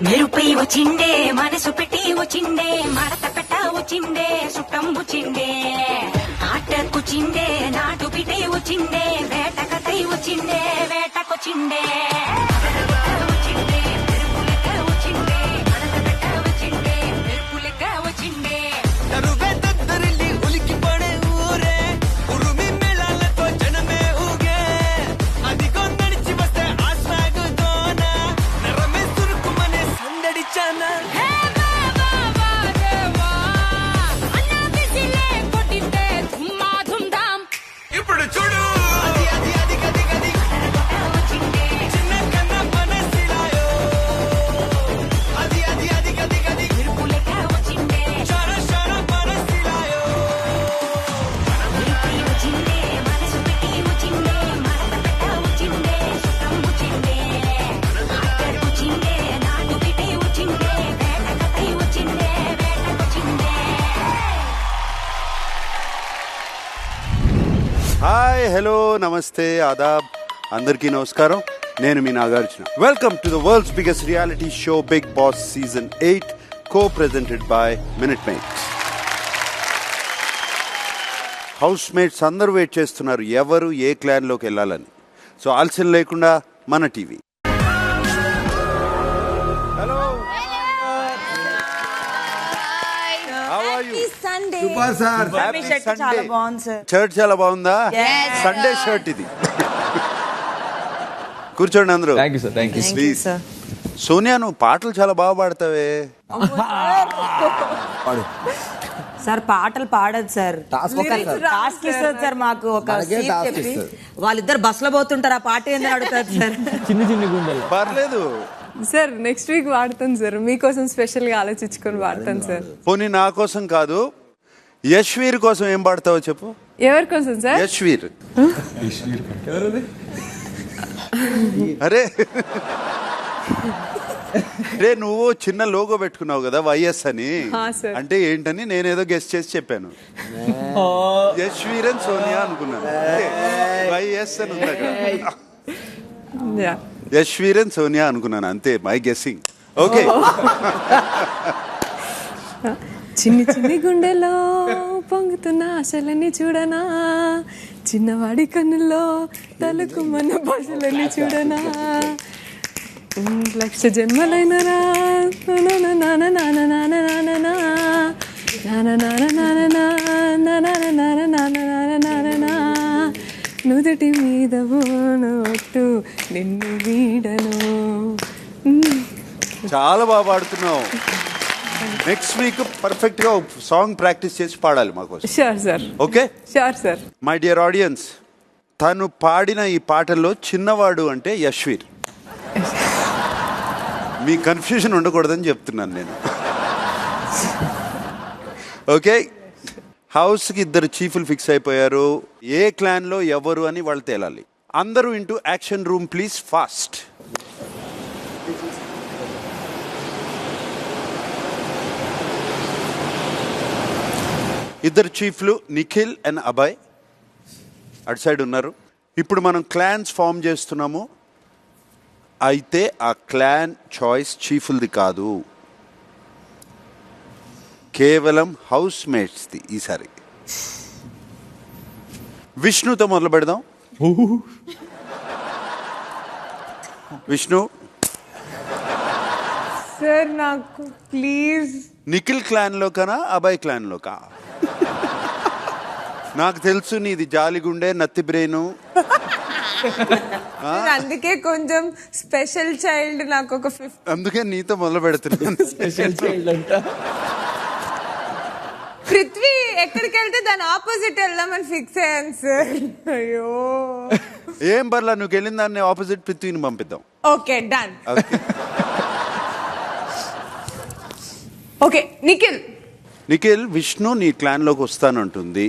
మెరుపై వచ్చిండే మనసు పెట్టి వచ్చిండే మడత పెట్ట వచ్చిండే సుట్టం వచ్చిండే ఆటకొచ్చిండే నాటు పిటై వచ్చిండే వేటకై వచ్చిండే వేటకొచ్చిండే హాయ్ హలో నమస్తే ఆదాబ్ అందరికీ నమస్కారం. నేను మీ Nagarjuna. Welcome to the world's biggest reality show Bigg Boss season 8 co-presented by Minute Mates. Housemates అందరూ వెయిట్ చేస్తున్నారు ఎవరు ఏ క్లాన్లోకి వెళ్ళాలని. సో ఆలస్యం లేకుండా మన టీవీ. హలో, షర్ట్ చాలా బాగుందా? సండే షర్ట్ ఇది. కూర్చోండి అందరూ. ప్లీజ్. సోనియా, నువ్వు పాటలు చాలా బాగా పాడతావే. సార్ పాటలు పాడదు సార్, టాస్క్ ఇస్తుంది సార్ మాకు. ఒక చెప్పి వాళ్ళిద్దరు బస్ లో పోతుంటారు, ఆ పాట ఏందని అడుగుతారు సార్. చిన్ని గుండెలు. పర్లేదు సార్, నెక్స్ట్ వీక్ వాడతాను సార్. మీకోసం స్పెషల్ గా ఆలోచించుకొని వాడతాను సార్. పోనీ నా కోసం కాదు, యశ్వీర్ కోసం ఏం పాడతావో చెప్పు. ఎవరి కోసం సార్? యశ్వీర్. అరే రే, నువ్వు చిన్న లోగో పెట్టుకున్నావు కదా వైఎస్ అని. అంటే ఏంటని నేనేదో గెస్ట్ చేసి చెప్పాను. యశ్వీర్ అండ్ సోనియా అనుకున్నాను. వైఎస్ అని ఉంది అక్కడ. యశ్వీర్ అండ్ సోనియా అనుకున్నాను, అంతే. My guessing. ఓకే. చిన్ని చిన్ని గుండెలో పొంగుతున్న ఆశలన్నీ చూడనా, చిన్నవాడి కన్నుల్లో తలుకుమన్న భాషలన్నీ చూడనా, లక్ష జన్మలైనరా నుదుటి మీద నోటు నిన్ను వీడను. చాలా బాగా పాడుతున్నావు. నెక్స్ట్ వీక్ పర్ఫెక్ట్ గా సాంగ్ ప్రాక్టీస్ చేసి పాడాలి మాకు. Sure sir. Okay, sure sir. My dear audience, తను పాడిన ఈ పాటల్లో చిన్నవాడు అంటే యశ్వీర్. మీ కన్ఫ్యూజన్ ఉండకూడదని చెప్తున్నాను నేను. ఓకే, హౌస్కి ఇద్దరు చీఫ్లు ఫిక్స్ అయిపోయారు. ఏ క్లాన్లో ఎవరు అని వాళ్ళు తేలాలి. అందరూ into action room please, fast. ఇద్దరు చీఫ్లు నిఖిల్ అండ్ అభయ్ అటు సైడ్ ఉన్నారు. ఇప్పుడు మనం క్లాన్స్ ఫామ్ చేస్తున్నాము. అయితే ఆ క్లాన్ చాయిస్ చీఫ్లది కాదు, కేవలం హౌస్ మేట్స్ది ఈసారి. విష్ణుతో మొదలు పెడదాం. విష్ణు సార్, నాకు ప్లీజ్. నిఖిల్ క్లాన్లో కనా అభయ్ క్లాన్లో కా? నాకు తెలుసు నీది జాలిగుండే నత్తి బ్రెయిన్. అందుకే కొంచెం స్పెషల్ చైల్డ్. నాకు ఒక 5. అందుకే నీతో మొదలు పెడుతున్నాను. స్పెషల్ చైల్డ్ అంట. పృథ్వీ ఎక్కడికి వెళ్తే దాని ఆపోజిట్ వెళ్దామని ఫిక్స్ అయ్యాను సార్. అయ్యో, ఏం పర్లా, నువ్వు వెళ్ళిన దాన్ని ఆపోజిట్ పృథ్వీని పంపిద్దాం. Okay, done. Okay, Nikhil. Vishnu నీ క్లాన్ లోకి వస్తానంటుంది.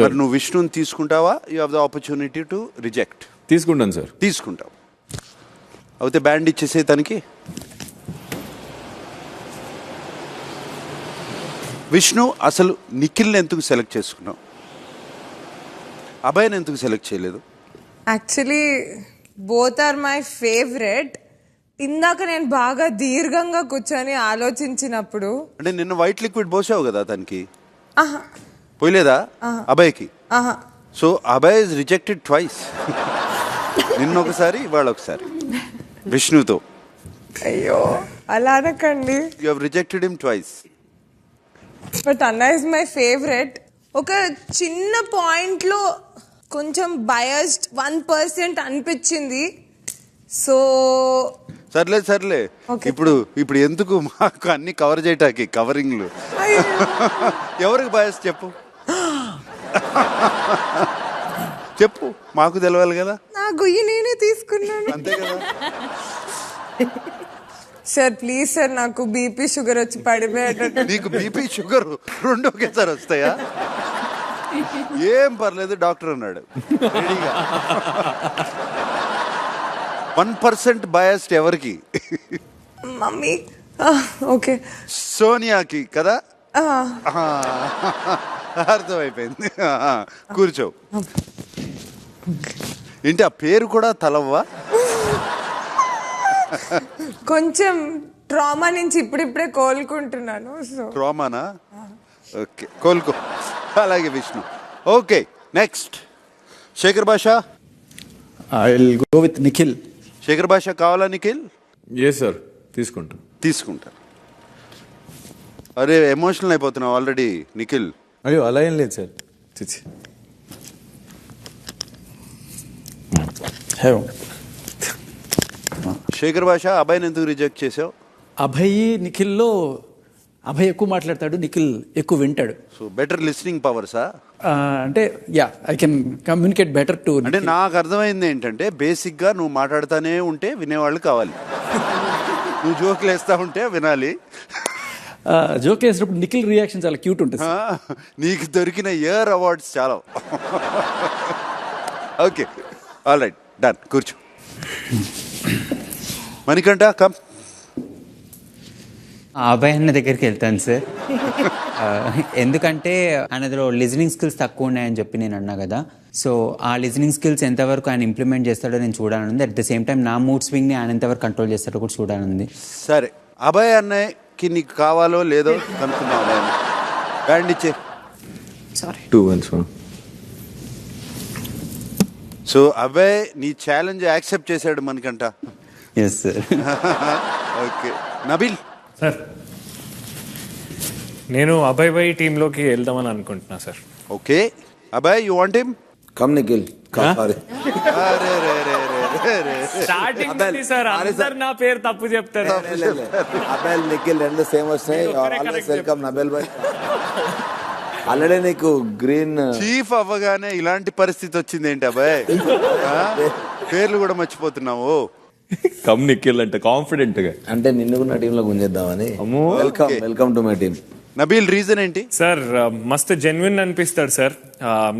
మరి నువ్వు విష్ణుని తీసుకుంటావా? You have the opportunity to reject. తీసుకుంటాను సార్. తీసుకుంటావు. అయితే బ్యాండ్ ఇచ్చేసే తనకి. విష్ణు, అసలు నిఖిల్ని ఎందుకు సెలెక్ట్ చేసుకున్నావు? అభయ్ని ఎందుకు సెలెక్ట్ చేయలేదు? Actually both are my favourite, ఇందాక నేను బాగా దీర్ఘంగా కూర్చొని ఆలోచించినప్పుడు అంటే నిన్న వైట్ లిక్విడ్ పోసావు కదా తనకి, ఆహా, పోయలేదా అభయ్కి? ఆహా. So Abhay is rejected twice. నిన్న ఒకసారి, ఇవాళ ఒకసారి విష్ణుతో. అయ్యో అలా అనకండి. You have rejected him twice. But అన్న ఇస్ మై ఫేవరెట్. ఒక చిన్న పాయింట్ లో కొంచెం బయస్డ్ 1% అనిపించింది. సో సర్లే Okay. ఇప్పుడు ఎందుకు మాకు అన్ని కవర్ చేయటానికి కవరింగ్లు? ఎవరికి బయస్ చెప్పు చెప్పు, మాకు తెలవాలి కదా. నా గుయ్యి నేనే తీసుకున్నాను. అంతే కదా. సార్ ప్లీజ్ సార్, నాకు బీపీ షుగర్ వచ్చి పడిపోయేటట్టు. నీకు బీపీ షుగర్ రెండు ఒకేసారి వస్తాయా? ఏం పర్లేదు డాక్టర్ అన్నాడు రెడీగా. 1% బయాస్డ్ ఎవరికి? మమ్మీ. ఓకే. సోనియాకి కదా. అర్థమైపోయింది. కూర్చో. ఏంటి ఆ పేరు కూడా తలవ్వా? కొంచెం ట్రామా నుంచి ఇప్పుడిప్పుడే కోలుకుంటున్నాను. సో ట్రామానా? ఓకే, కోలుకో. అలాగే Vishnu. Okay, next Shekhar Basha. I will go with Nikhil. Shekhar Basha కావాలా నిఖిల్? ఎస్ సార్, తీసుకుంటా. తీసుకుంటారు. అరే ఎమోషనల్ అయిపోతున్నావు ఆల్రెడీ నిఖిల్. అయ్యో అలా ఏం లేదు సార్. చిచ్చి. శేఖర్ భాష అబ్బాయిని ఎందుకు రిజెక్ట్ చేసావు? అభయ్ నిఖిల్లో అభయ్ ఎక్కువ మాట్లాడతాడు, నిఖిల్ ఎక్కువ వింటాడు. సో బెటర్ లిస్నింగ్ పవర్సా? అంటే yeah, I can communicate better too. అంటే నాకు అర్థమైంది ఏంటంటే బేసిక్గా నువ్వు మాట్లాడుతూనే ఉంటే వినేవాళ్ళు కావాలి. నువ్వు జోకులు వేస్తా ఉంటే వినాలి. జోక్ వేసినప్పుడు నిఖిల్ రియాక్షన్ చాలా క్యూట్ ఉంటుంది. నీకు దొరికిన ఇయర్ అవార్డ్స్ చాలా. Okay, all right, done. కూర్చో. మణికంఠ కమ్. అబ్బాయి అన్న దగ్గరికి వెళ్తాను సార్. ఎందుకంటే ఆయనలో లిజనింగ్ స్కిల్స్ తక్కువ ఉన్నాయని చెప్పి నేను అన్నా కదా. సో ఆ లిజనింగ్ స్కిల్స్ ఎంతవరకు ఆయన ఇంప్లిమెంట్ చేస్తాడో నేను చూడాలనుంది. అట్ ద సేమ్ టైం నా మూడ్ స్వింగ్ని ఆయన ఎంతవరకు కంట్రోల్ చేస్తాడో కూడా చూడాలనుంది. సరే, అభయ్ అన్నయ్యకి నీకు కావాలో లేదో కనుక్కున్నావు. అబ్బాయి బ్యాండ్ ఇచ్చే. సారీ. 2 months. సో అభయ్ నీ ఛాలెంజ్ యాక్సెప్ట్ చేశాడు మనకంట. Yes sir. Okay, Nabeel. Sir నేను అభయ్ భాయ్ టీంలోకి వెళ్దామని అనుకుంటున్నా sir. Okay, Abhay you want him? Come Nikhil, come. Sorry. అరే రే రే రే రే. స్టార్టింగ్ నుంచి సార్ అందరు నా పేరు తప్పు చెప్తారు. అబ్బాయి నిఖిల్ రెండు సేమ్ వస్తున్నాయి. ఆల్వేస్ వెల్కమ్ నబేల్ భాయ్. ఆల్రెడీ నీకు గ్రీన్ చీఫ్ అవ్వగానే ఇలాంటి పరిస్థితి వచ్చింది ఏంటి అబ్బాయి? పేర్లు కూడా మర్చిపోతున్నావు. కమ్ నిఖిల్ అంటే కాన్ఫిడెంట్ గా, అంటే నిన్ను కూడా టీంలో గుంజేద్దామని. Welcome, welcome to my team. Nabeel, reason ఏంటి? సార్ మస్తు జెన్యున్ అనిపిస్తాడు సార్.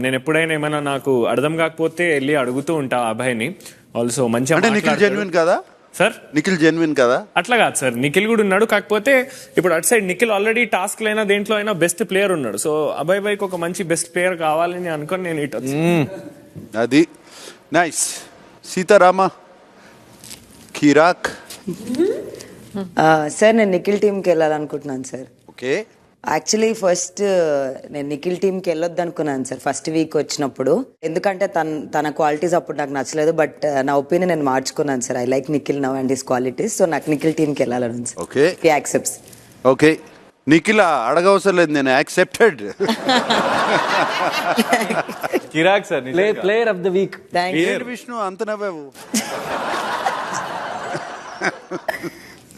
నేను ఎప్పుడైనా ఏమైనా నాకు అర్థం కాకపోతే వెళ్ళి అడుగుతూ ఉంటా అభయ్ని. ఆల్సో మంచిగా. అంటే నిఖిల్ జెన్యున్ కదా సార్? నిఖిల్ జెన్యున్ కదా? అట్లా కాదు సార్, నిఖిల్ కూడా ఉన్నాడు. కాకపోతే ఇప్పుడు అటు సైడ్ నిఖిల్ ఆల్రెడీ టాస్క్ అయినా దేంట్లో అయినా బెస్ట్ ప్లేయర్ ఉన్నాడు. సో అభయ్ భాయ్కి ఒక మంచి బెస్ట్ ప్లేయర్ కావాలని అనుకొని నేను ఇటు అది నైస్. సీతారామ కిరాక్. సార్ నేను నిఖిల్ టీంకి వెళ్ళాలనుకుంటున్నాను సార్. ఓకే. యాక్చువల్లీ ఫస్ట్ నేను నిఖిల్ టీంకి వెళ్ళొద్దు అనుకున్నాను సార్ ఫస్ట్ వీక్ వచ్చినప్పుడు. ఎందుకంటే తన క్వాలిటీస్ అప్పుడు నాకు నచ్చలేదు. బట్ నా ఒపీనియన్ నేను మార్చుకున్నాను sir. I like Nikhil now and his qualities. So నాకు నిఖిల్ టీంకి వెళ్ళాలని sir. Okay, accepts. Okay, Nikhil అడగవసరం లేదు, నేను యాక్సెప్టెడ్. కిరాక్ sir, player of the week. Thank you Vishnu, అంత నవ్వావు.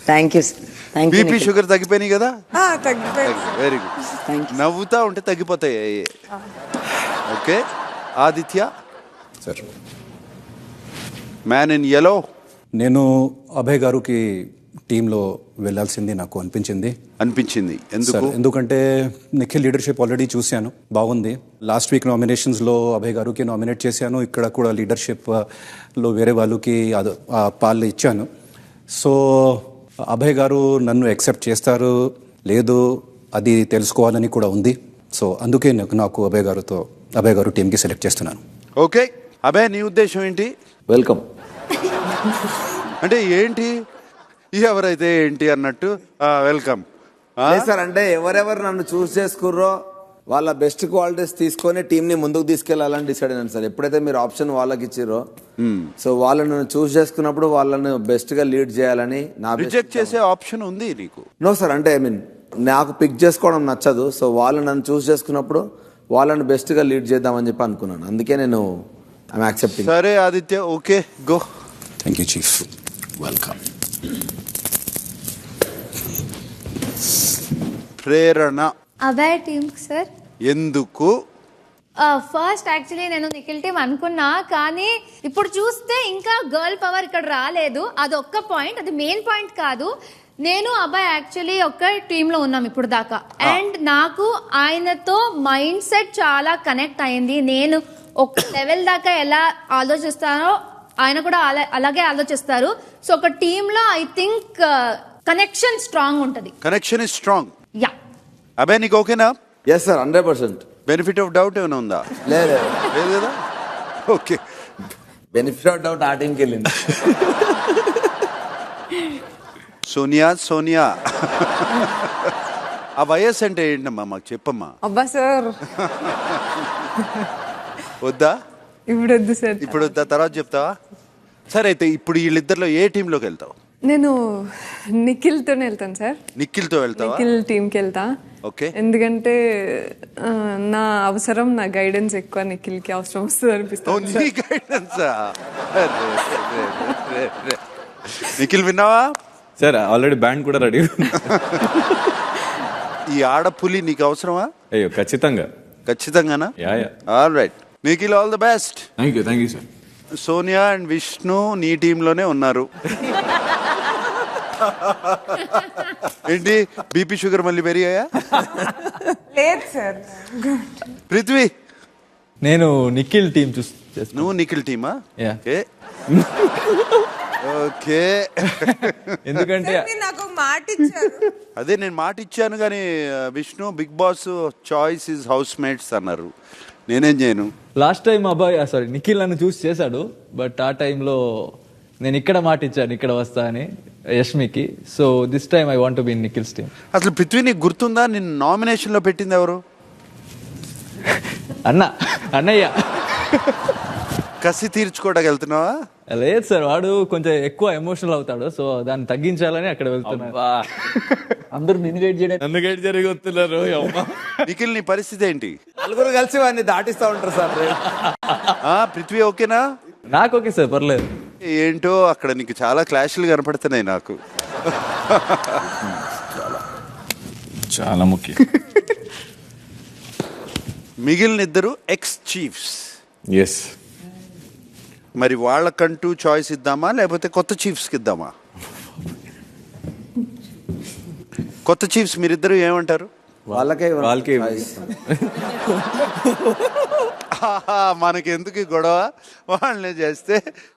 Thank you thank you. BP sugar తగ్గిపోయినాయి కదా? తగ్గిపోయింది. Very good. నవ్వుతా ఉంటే తగ్గిపోతాయి. Okay, Aditya. Sir, man in yellow. నేను అభయ్ గారికి టీంలో వెళ్ళాల్సింది నాకు అనిపించింది. ఎందుకు? ఎందుకంటే నిఖిల్ లీడర్షిప్ ఆల్రెడీ చూశాను, బాగుంది. లాస్ట్ వీక్ నామినేషన్స్లో అభయ్ గారికి నామినేట్ చేశాను. ఇక్కడ కూడా లీడర్షిప్లో వేరే వాళ్ళకి పాలు ఇచ్చాను. సో అభయ్ గారు నన్ను యాక్సెప్ట్ చేస్తారు లేదు అది తెలుసుకోవాలని కూడా ఉంది. సో అందుకే నాకు అభయ్ గారు టీంకి సెలెక్ట్ చేస్తున్నాను. ఓకే, అభయ్ నీ ఉద్దేశం ఏంటి? వెల్కమ్. అంటే ఏంటి ఎవరైతే ఏంటి అన్నట్టు వెల్కమ్. లేదు సార్, అంటే ఎవరెవరు నన్ను చూస్ చేసుకుర్రో వాళ్ళ బెస్ట్ క్వాలిటీస్ తీసుకొని టీం ని ముందుకు తీసుకెళ్లాలని డిసైడ్ అయినాను సార్. ఎప్పుడైతే మీరు ఆప్షన్ వాళ్ళకి ఇచ్చిర్రో, సో వాళ్ళని చూస్ చేసుకున్నప్పుడు వాళ్ళని బెస్ట్ గా లీడ్ చేయాలని నా రిజెక్ట్ చేసే ఆప్షన్ ఉంది నీకు? నో సార్, అంటే ఐ మీన్ నాకు పిక్ చేసుకోవడం నచ్చదు. సో వాళ్ళు నన్ను చూస్ చేసుకున్నప్పుడు వాళ్ళని బెస్ట్ గా లీడ్ చేద్దామని చెప్పి అనుకున్నాను. అందుకే నేను ఐఎమ్ యాక్సెప్టింగ్. సరే Aditya, okay go. Thank you chief. Welcome. Prerana. Abhay team sir. ఎందుకు? ఫస్ట్ యాక్చువల్లీ నేను నిఖిల్ టీమ్ అనుకున్నా, కానీ ఇప్పుడు చూస్తే ఇంకా గర్ల్ పవర్ ఇక్కడ రాలేదు. అది ఒక్క పాయింట్, అది మెయిన్ పాయింట్ కాదు. నేను అబ్బాయి యాక్చువల్లీ ఒక్క టీమ్ లో ఉన్నాం ఇప్పుడు దాకా, అండ్ నాకు ఆయనతో మైండ్ సెట్ చాలా కనెక్ట్ అయింది. నేను ఒక లెవెల్ దాకా ఎలా ఆలోచిస్తానో ఆయన కూడా అలాగే ఆలోచిస్తారు. సో ఒక టీమ్ లో ఐ థింక్ కనెక్షన్ స్ట్రాంగ్ ఉంటది. Connection is strong. యా. అబ్బాయి నీకు ఓకేనా? Yes sir, 100%. Benefit of doubt ఏమైనా ఉందా? లేదు లేదు కదా? ఓకే. బెనిఫిట్ ఆఫ్ డౌట్ ఆ టీంకి వెళ్ళింది. సోనియా ఆ వయస్సు అంటే ఏంటమ్మా మాకు చెప్పమ్మా. అబ్బా సార్ వద్దా? ఇప్పుడు వద్దు సార్. ఇప్పుడు వద్దా, తర్వాత చెప్తావా? సరే అయితే ఇప్పుడు వీళ్ళిద్దరిలో ఏ టీంలోకి వెళ్తావు? నేను నిఖిల్ తోనే వెళ్తాను సార్. నిఖిల్తో వెళ్తావా? నిఖిల్ టీమ్ కి వెళ్తా. ఓకే. ఎందుకంటే నా అవసరం, నా గైడెన్స్ ఎక్కువ నిఖిల్ కి అవసరం వస్తుంది అనిపిస్తుంది. నిఖిల్ విన్నావా? సార్ ఆల్రెడీ బ్యాండ్ కూడా రెడీ. ఈ ఆడపులి నీకు అవసరమా? అయ్యో ఖచ్చితంగా. ఖచ్చితంగానా? All right Nikhil, all the best. Thank you sir. Sonia and Vishnu నీ టీంలోనే ఉన్నారు. ఏంటి బీపీ షుగర్ మళ్ళీ పెరిగాయా? లేదు సార్. పృథ్వీ. నేను నిఖిల్ టీం నువ్వు నిఖిల్ టీమా? ఓకే. ఎందుకంటే నాకు మాట ఇచ్చారు. అదే నేను మాట ఇచ్చాను, కానీ Vishnu Bigg Boss choice is housemates అన్నారు. నేనేం చేయను? లాస్ట్ టైం నిఖిల్ నన్ను చూస్ చేశాడు, బట్ ఆ టైంలో నేను ఇక్కడ మాట ఇచ్చాను ఇక్కడ వస్తా అని యష్మికి. So this time I want be in Nikhil's team. అసలు పృథ్వీ నీకు గుర్తుందా నిన్ను నామినేషన్ లో పెట్టింది ఎవరు? అన్నయ్య. కసి తీర్చుకోవడానికి వెళ్తున్నావా? లేదు సార్, వాడు కొంచెం ఎక్కువ ఎమోషనల్ అవుతాడు, సో దాన్ని తగ్గించాలని అక్కడ వెళ్తున్నా. అందరూ నిన్ను గైడ్ చేయడానికి నన్ను గైడ్ జరిగి వస్తున్నారు. నిఖిల్ నీ పరిస్థితి ఏంటి? నలుగురు కలిసి వాడిని దాటిస్తా ఉంటారు సార్. పృథ్వీ ఓకేనా? నాకు ఓకే సార్, పర్లేదు. ఏంటో అక్కడ నీకు చాలా క్లాష్లు కనపడుతున్నాయి నాకు. చాలా ముఖ్యం. మిగిలిన ఇద్దరు ఎక్స్ చీఫ్స్. ఎస్. మరి వాళ్ళకంటూ చాయిస్ ఇద్దామా లేకపోతే కొత్త చీఫ్స్కి ఇద్దామా? కొత్త చీఫ్స్ మీరిద్దరు ఏమంటారు? వాళ్ళకే మనకి ఎందుకు గొడవ? వాళ్ళని చేస్తే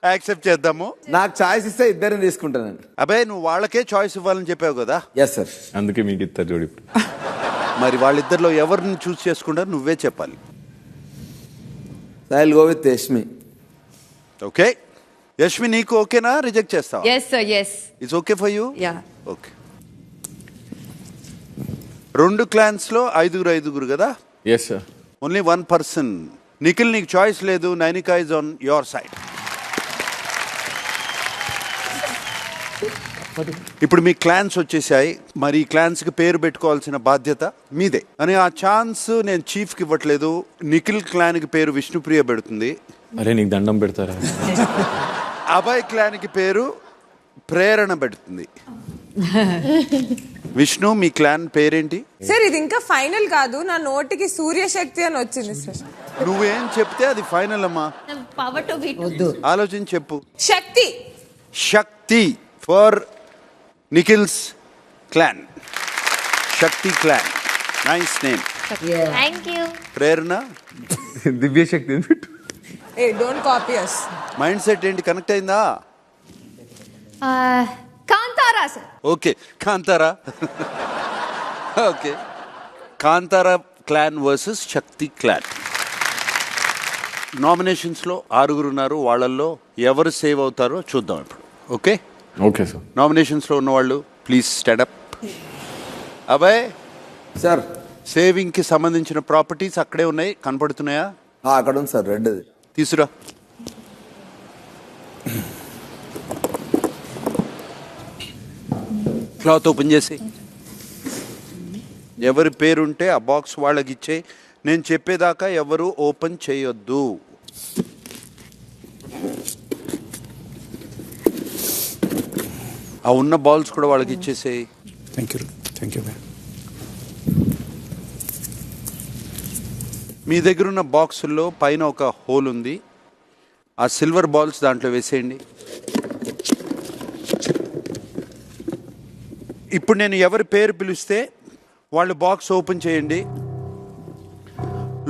యాక్సెప్ట్ చేద్దాము. నాకు చాయిస్ ఇస్తే ఇద్దరిని తీసుకుంటాను. అబ్బాయి నువ్వు వాళ్ళకే చాయిస్ ఇవ్వాలని చెప్పావు కదా? Yes sir. అందుకే మీకు ఇస్తారు చూడు. మరి వాళ్ళిద్దరిలో ఎవరిని చూస్ చేసుకుంటారు నువ్వే చెప్పాలి. I will go with Yashmi. Okay. Yashmi నీకు ఓకేనా? రిజెక్ట్ చేస్తావా? yes sir, yes. It's okay for you? Yeah. Okay. 2 clans లో 5 కదా? Yes sir. Only 1 person. Nikhil నీకు చాయిస్ లేదు. Nainika is on your side. ఇప్పుడు మీ క్లాన్స్ వచ్చేసాయి. మరి ఈ క్లాన్స్ కి పేరు పెట్టుకోవాల్సిన బాధ్యత మీదే. అని ఆ ఛాన్స్ నేను చీఫ్ కి ఇవ్వట్లేదు. నిఖిల్ క్లాన్ కి పేరు విష్ణుప్రియ పెడుతుంది. అరే నీకు దండం పెడతారా? అభయ్ క్లాన్ కి పేరు ప్రేరణ పెడుతుంది. విష్ణు మీ క్లాన్ పేరేంటి? సార్ ఇది ఇంకా ఫైనల్ కాదు. నా నోటికి సూర్యశక్తి అని వచ్చింది సార్. నువ్వేం చెప్తే అది ఫైనల్ అమ్మా. Power to beat. ఆలోచించి చెప్పు. Shakti. Shakti for Nikhil's clan. Shakti clan. Nice name. Thank you. Prerana Divyashakti. ఏ don't copy us. Mindset ఏంటి? కనెక్ట్ అయిందా? Kantara sir. Okay Kantara. Okay Kantara clan versus Shakti clan. నామినేషన్స్లో 6 ఉన్నారు. వాళ్ళల్లో ఎవరు సేవ్ అవుతారో చూద్దాం ఇప్పుడు. Okay okay sir. నామినేషన్స్లో ఉన్నవాళ్ళు please stand up. Abhay sir సేవింగ్కి సంబంధించిన ప్రాపర్టీస్ అక్కడే ఉన్నాయి, కనపడుతున్నాయా? అక్కడ ఉంది సార్, రెడ్. తీసురా. క్లాత్ ఓపెన్ చేసి ఎవరి పేరుంటే ఆ బాక్స్ వాళ్ళకి ఇచ్చే. నేను చెప్పేదాకా ఎవరు ఓపెన్ చేయొద్దు. ఆ ఉన్న బాల్స్ కూడా వాళ్ళకి ఇచ్చేసేయి. Thank you. మీ దగ్గర ఉన్న బాక్సుల్లో పైన ఒక హోల్ ఉంది, ఆ సిల్వర్ బాల్స్ దాంట్లో వేసేయండి. ఇప్పుడు నేను ఎవరి పేరు పిలిస్తే వాళ్ళు బాక్స్ ఓపెన్ చేయండి.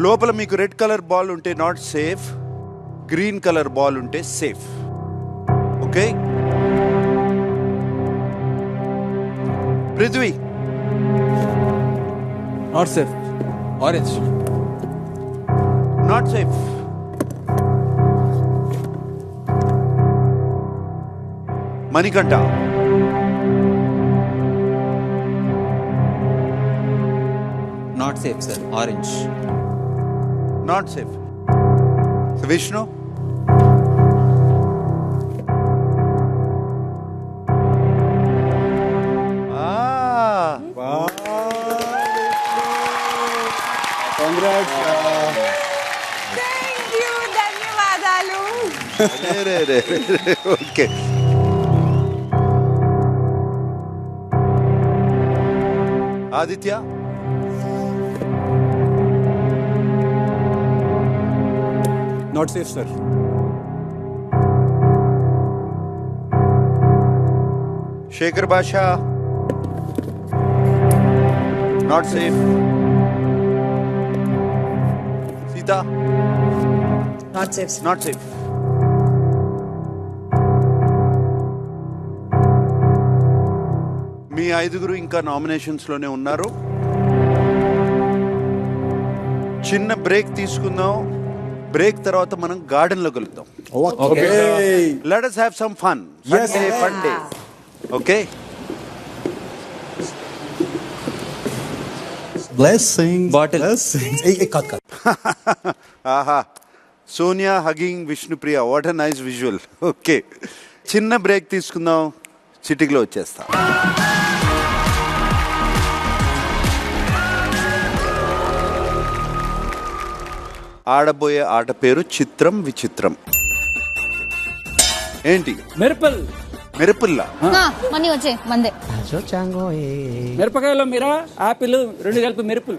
లోపల మీకు రెడ్ కలర్ బాల్ ఉంటే not safe, green colour ball ఉంటే safe. Okay? Prithvi. Not safe. Orange. Not safe. Manikanta. Not safe sir, orange. Not safe. Vishnu. ధన్యవాదాలు. Okay. Aditya. Not safe sir. Shekhar Basha. Not safe. Seetha. Not safe. Not safe. మీ 5 ఇంకా nominations లోనే ఉన్నారు. చిన్న break తీసుకుందాం. Break తర్వాత మనం గార్డెన్ లో కలుద్దాం. Let us have some fun. Fun day. Okay? Blessings. Bottle. Blessings. Cut. ఆహా, Sonia hugging Vishnupriya. What a nice visual. Okay, చిన్న బ్రేక్ తీసుకుందాం, చిటికలో వచ్చేస్తా. ఆడబోయే ఆట పేరు చిత్రం విచిత్రం. ఏంటి? మెరుపుల్లా. మనీ వచ్చే మందే. మిరపకాయలో మీరా, ఆపిల్ 2 కలిపి మెరుపులు.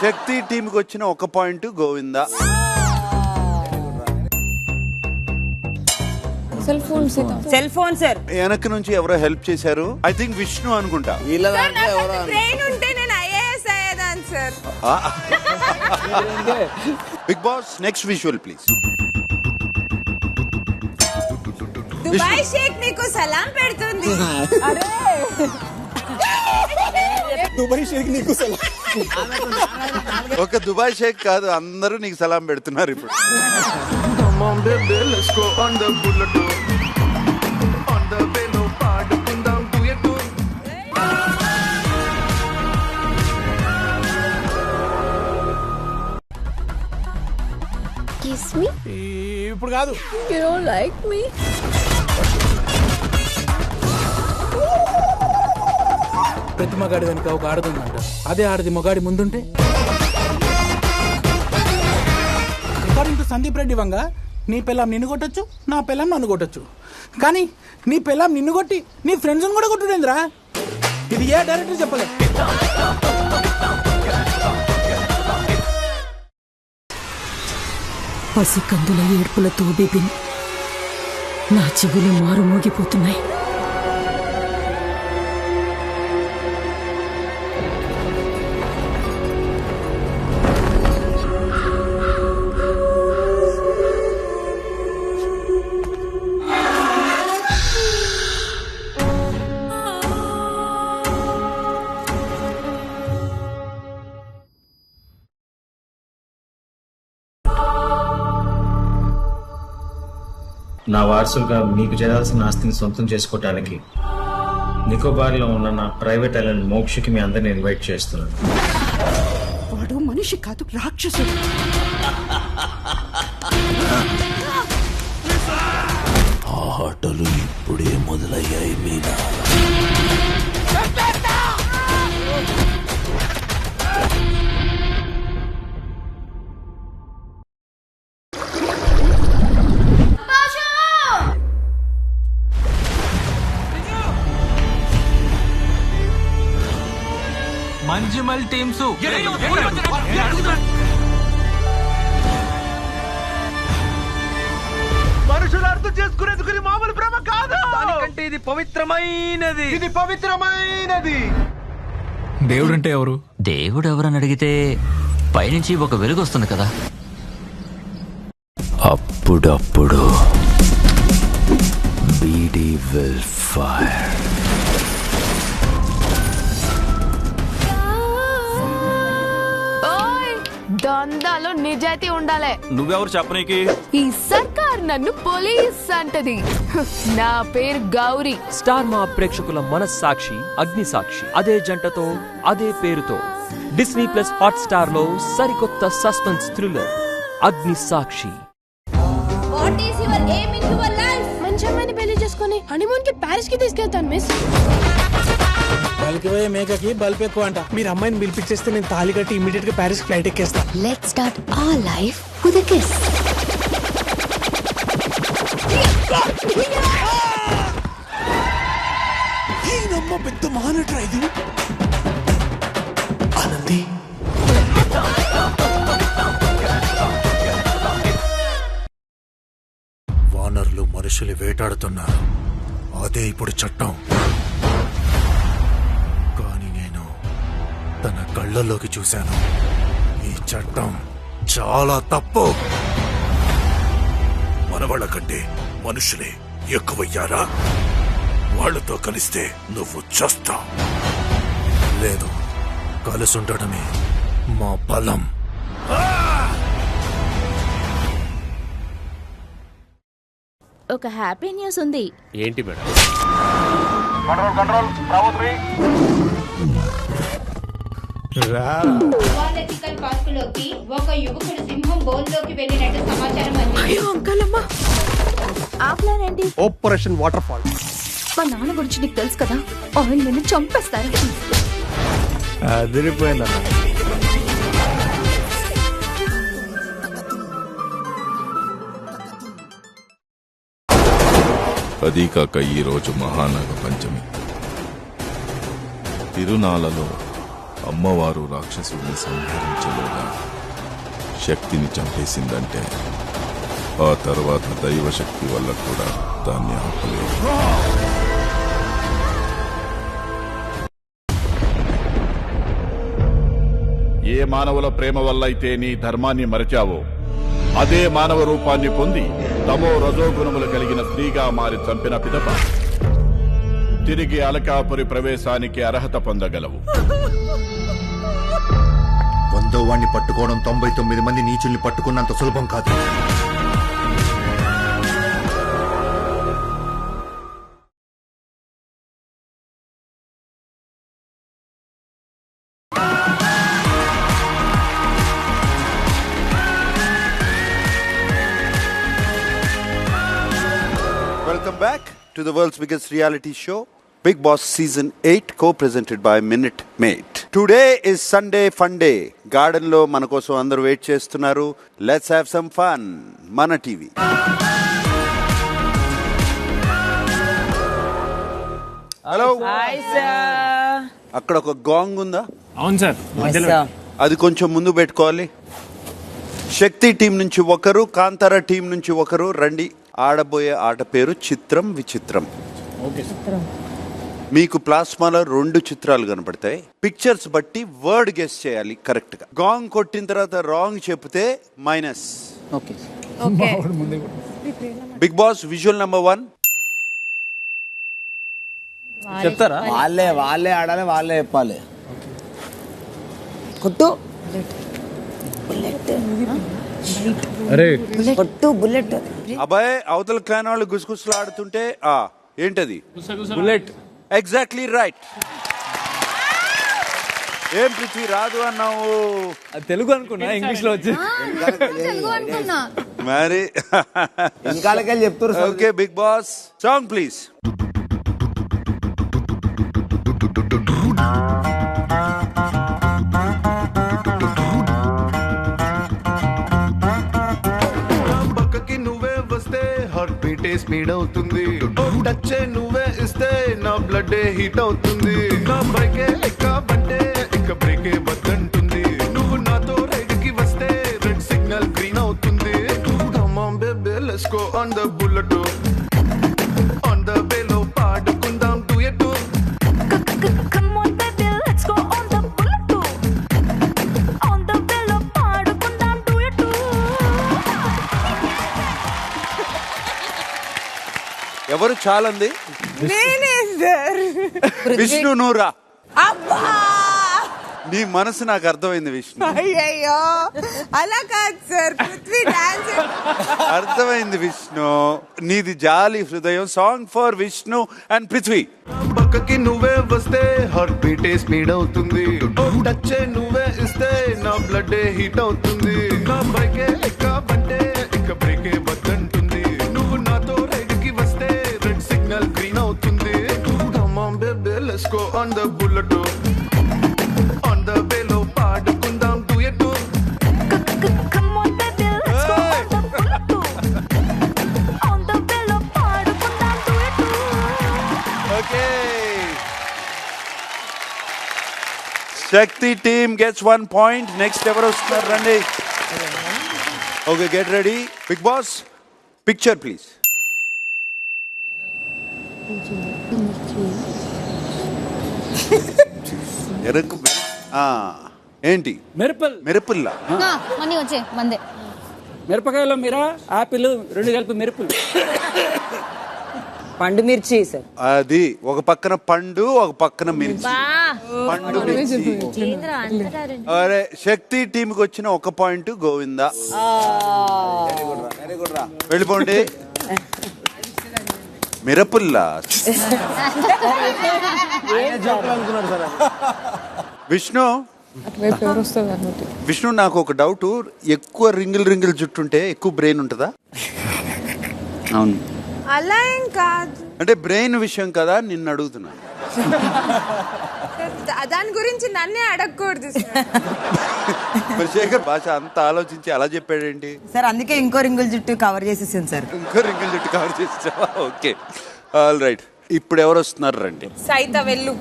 శక్తి టీంకి వచ్చిన 1 point Govinda. Cell phone sir. వెనక నుంచి ఎవరో హెల్ప్ చేశారు. ఐ థింక్ విష్ణు అనుకుంటా. Bigg Boss next visual please. Dubai Sheikh నీకు సలాం పెడుతుంది. దుబాయ్ షేక్ నీకు సలాం. ఒక దుబాయ్ షేక్ కాదు, అందరూ నీకు సలాం పెడుతున్నారు ఇప్పుడు. Kiss me? ఇప్పుడు కాదు. You don't like me? ప్రతి మగాడి వెనుక ఒక ఆడదుందంట. అదే ఆడది మగాడి ముందుంటే. అకార్డింగ్ టు సందీప్ రెడ్డి వంగ, నీ పిల్లం నిన్ను కొట్టచ్చు, నా పిల్లం నన్ను కొట్టచ్చు. కానీ నీ పిల్లం నిన్ను కొట్టి నీ ఫ్రెండ్స్ కూడా కొట్టుడేంద్రా? ఇది ఏ డైరెక్టర్ చెప్పలే. పసికందుల ఏడ్పులతో బిపిన్ నా చెవులు మారుమోగిపోతున్నాయి. నా వారసులుగా మీకు చేయాల్సిన ఆస్తిని సొంతం చేసుకోవటానికి నికోబార్లో ఉన్న నా ప్రైవేట్ ఐలాండ్ మోక్షకి మీ అందరిని ఇన్వైట్ చేస్తున్నాను. వాడు మనిషి కాదు, రాక్షసుడు. ఆటలు ఇప్పుడే మొదలయ్యాయి మీనా. మంజిమల్ టీమ్స్ మనుషులు అర్థం చేసుకునేందుకు ఇది మామూలు ప్రేమ కాదు. దానికంటే ఇది పవిత్రమైనది. ఇది పవిత్రమైనది. దేవుడు అంటే ఎవరు? దేవుడు ఎవరని అడిగితే పైనుంచి ఒక వెలుగు వస్తుంది కదా. అప్పుడప్పుడు బీడీ విల్ ఫైర్. దందాలో నిజాయితీ ఉండాలి. నువ్వెవరు చెప్పనీకి? ఈ సర్కార్ నన్ను పోలీస్ అంటది. నా పేరు గౌరీ. స్టార్ మా ప్రేక్షకుల మనస్సాక్షి అగ్ని సాక్షి. అదే జంటతో అదే పేరుతో డిస్నీ ప్లస్ హాట్ స్టార్ లో సరికొత్త suspense thriller Agni Sakshi. What is your aim in your life? మంచి అమ్మాయిని పెళ్లి చేసుకొని హనీమూన్ కి ప్యారిస్ కి తీసుకెళ్తాను మిస్. బల్కి పోయే మేకకి బల్బ్ ఎక్కువ అంట. మీరు అమ్మాయిని పిలిపించేస్తే నేను తాళి కట్టి ఇమీడియట్ గా ప్యారిస్ ఫ్లైట్ ఎక్కేస్తా. Let's start our life with a kiss. ఈయనమ్మ పెద్ద మానట్రా ఇది. ఆనంది వానరులు మనుషులు వేటాడుతున్నారు. అదే ఇప్పుడు చట్టం. కానీ నేను తన కళ్ళల్లోకి చూశాను. ఈ చట్టం చాలా తప్పు. మనవాళ్ళ కంటే మనుషులే ఎక్కువయ్యారా? వాళ్లతో కలిస్తే నువ్వు చస్తావు. లేదు, కలిసి ఉండడమే మా బలం. ఒక హ్యాపీ న్యూస్ ఉంది. ఏంటి మేడం? జువాలజికల్ పార్క్ లోకి ఒక యువకుడు సింహం బోన్లోకి వెళ్ళినట్టు సమాచారం అందింది. ఆ ప్లాన్ ఏంటి? Operation water fall. మా నాన్న గురించి నీకు తెలుసు కదా, ఆయన నిన్ను చంపేస్తారు. అదిరిపోయిందన్న. అదీ కాక ఈరోజు మహానాగ పంచమి. తిరునాళ్ళలో అమ్మవారు రాక్షసుడిని సంహరించలేదా శక్తిని చంపేసిందంటే ఆ తర్వాత దైవశక్తి వల్ల కూడా దాన్ని ఆపలేదు. ఏ మానవుల ప్రేమ వల్ల అయితే నీ ధర్మాన్ని మరచావో అదే మానవ రూపాన్ని పొంది తమో రజోగుణములు కలిగిన స్త్రీగా మారి చంపిన పిదప తిరిగి అలకాపురి ప్రవేశానికి అర్హత పొందగలవు. 100వ వాణ్ణి పట్టుకోవడం 99 మంది నీచుల్ని పట్టుకున్నంత సులభం కాదు. Welcome back to the world's biggest reality show, Bigg Boss Season 8, co-presented by Minute Maid. Today is Sunday Fun Day. Garden lo మన కోసం అందరూ వెయిట్ చేస్తున్నారు. Let's have some fun. మన టీవీ. హలో. అక్కడ ఒక గాంగ్ ఉందా? అవును సార్. అది కొంచెం ముందు పెట్టుకోవాలి. శక్తి టీం నుంచి ఒకరు, కాంతార టీం నుంచి ఒకరు రండి. ఆడబోయే ఆట పేరు చిత్రం విచిత్రం. మీకు ప్లాస్మాలో 2 చిత్రాలు కనపడతాయి. పిక్చర్స్ బట్టి వర్డ్ గెస్ చేయాలి కరెక్ట్ గా. గాంగ్ కొట్టిన తర్వాత రాంగ్ చెప్తే minus. Bigg Boss visual number 1 చెప్తారా? వాళ్ళే ఆడాలి, వాళ్ళే చెప్పాలి. కొట్టు. అరే పొట్టు బుల్లెట్. అబ్బాయి అవతల క్లాన్ వాళ్ళు గుసగుసలు ఆడుతుంటే ఏంటది? బుల్లెట్. Exactly right. ఏం పృథ్వీ రాదు అన్నావు? తెలుగు అనుకున్నా, ఇంగ్లీష్ లో వచ్చి మరి ఇంకాలకెళ్ళి చెప్తారు. Okay Bigg Boss song please. పక్కకి నువ్వే వస్తే హార్ట్ బీట్ స్పీడ్ అవుతుంది. టచ్ నువ్వే ఇస్తే నా బ్లడ్ హీట్ అవుతుంది. నా బైకే లెక్క బంటే ఇక బ్రేకే వద్దంటుంది. నువ్వు నాతో రైడ్ కి వస్తే రెడ్ సిగ్నల్ గ్రీన్ అవుతుంది. Come on baby let's go on the bullet. On the వేలో పాడుకుందాం duet. Come on baby let's go on the bullet. On the వేలో పాడుకుందాం డ్యూయట్. ఎవరు చాలంది? విష్ణు నూరా. నీ మనసు నాకు అర్థమైంది విష్ణు. అయ్యో అలా కాదు సార్, పృథ్వీ డాన్స్ అర్థమైంది విష్ణు. నీది జాలి హృదయం. Song for Vishnu and Prithvi. పక్కకి నువ్వే వస్తే హార్ట్ బీట్ స్పీడ్ అవుతుంది. టచ్ నువ్వే ఇస్తే నా బ్లడ్ హీట్ అవుతుంది. నా బైకే లెక్క బంటే ఇక బ్రేకే వద్దంటుంది. నువ్వు నాతో రైడ్ కి వస్తే రెడ్ సిగ్నల్ గ్రీన్ అవుతుంది. Come on baby let's go on the bullet. On the వేలో పాడుకుందాం duet. Come on baby let's go on the bullet. On the వేలో పాడుకుందాం duet. Okay, Shakti team gets 1 point. Next ఎవరు వస్తున్నారు రండి. Okay get ready. Bigg Boss picture please. ఏంటి? మెరుపుల్లా money వచ్చే మందే. మిరపకాయలో మీరా ఆపిల్ రెండు కలిపి మెరుపులు. పండు మిర్చి సార్. అది ఒక పక్కన పండు, ఒక పక్కన మిర్చి. పండు మిర్చి. అరే శక్తి టీంకి వచ్చిన 1 point గోవిందా. వెళ్ళిపోండి. మిరపుల్లా. విష్ణు విష్ణు నాకు ఒక డౌట్. ఎక్కువ రింగిల్ జుట్టుంటే ఎక్కువ బ్రెయిన్ ఉంటుందా? అవును. అలా ఏం కాదు, అంటే బ్రెయిన్ విషయం కదా నిన్ను అడుగుతున్నాను. దాని గురించి నన్నే అడగకూడదు మరి శేఖర్ భాష అంత ఆలోచించి అలా చెప్పాడేంటి సార్? అందుకే ఇంకో రింగుల జుట్టు కవర్ చేసేసాను సార్. ఇంకో రింగుల జుట్టు కవర్ చేసేసావా? Okay all right. ఇప్పుడు ఎవరు వస్తున్నారు రండి. సైత వెళ్ళు.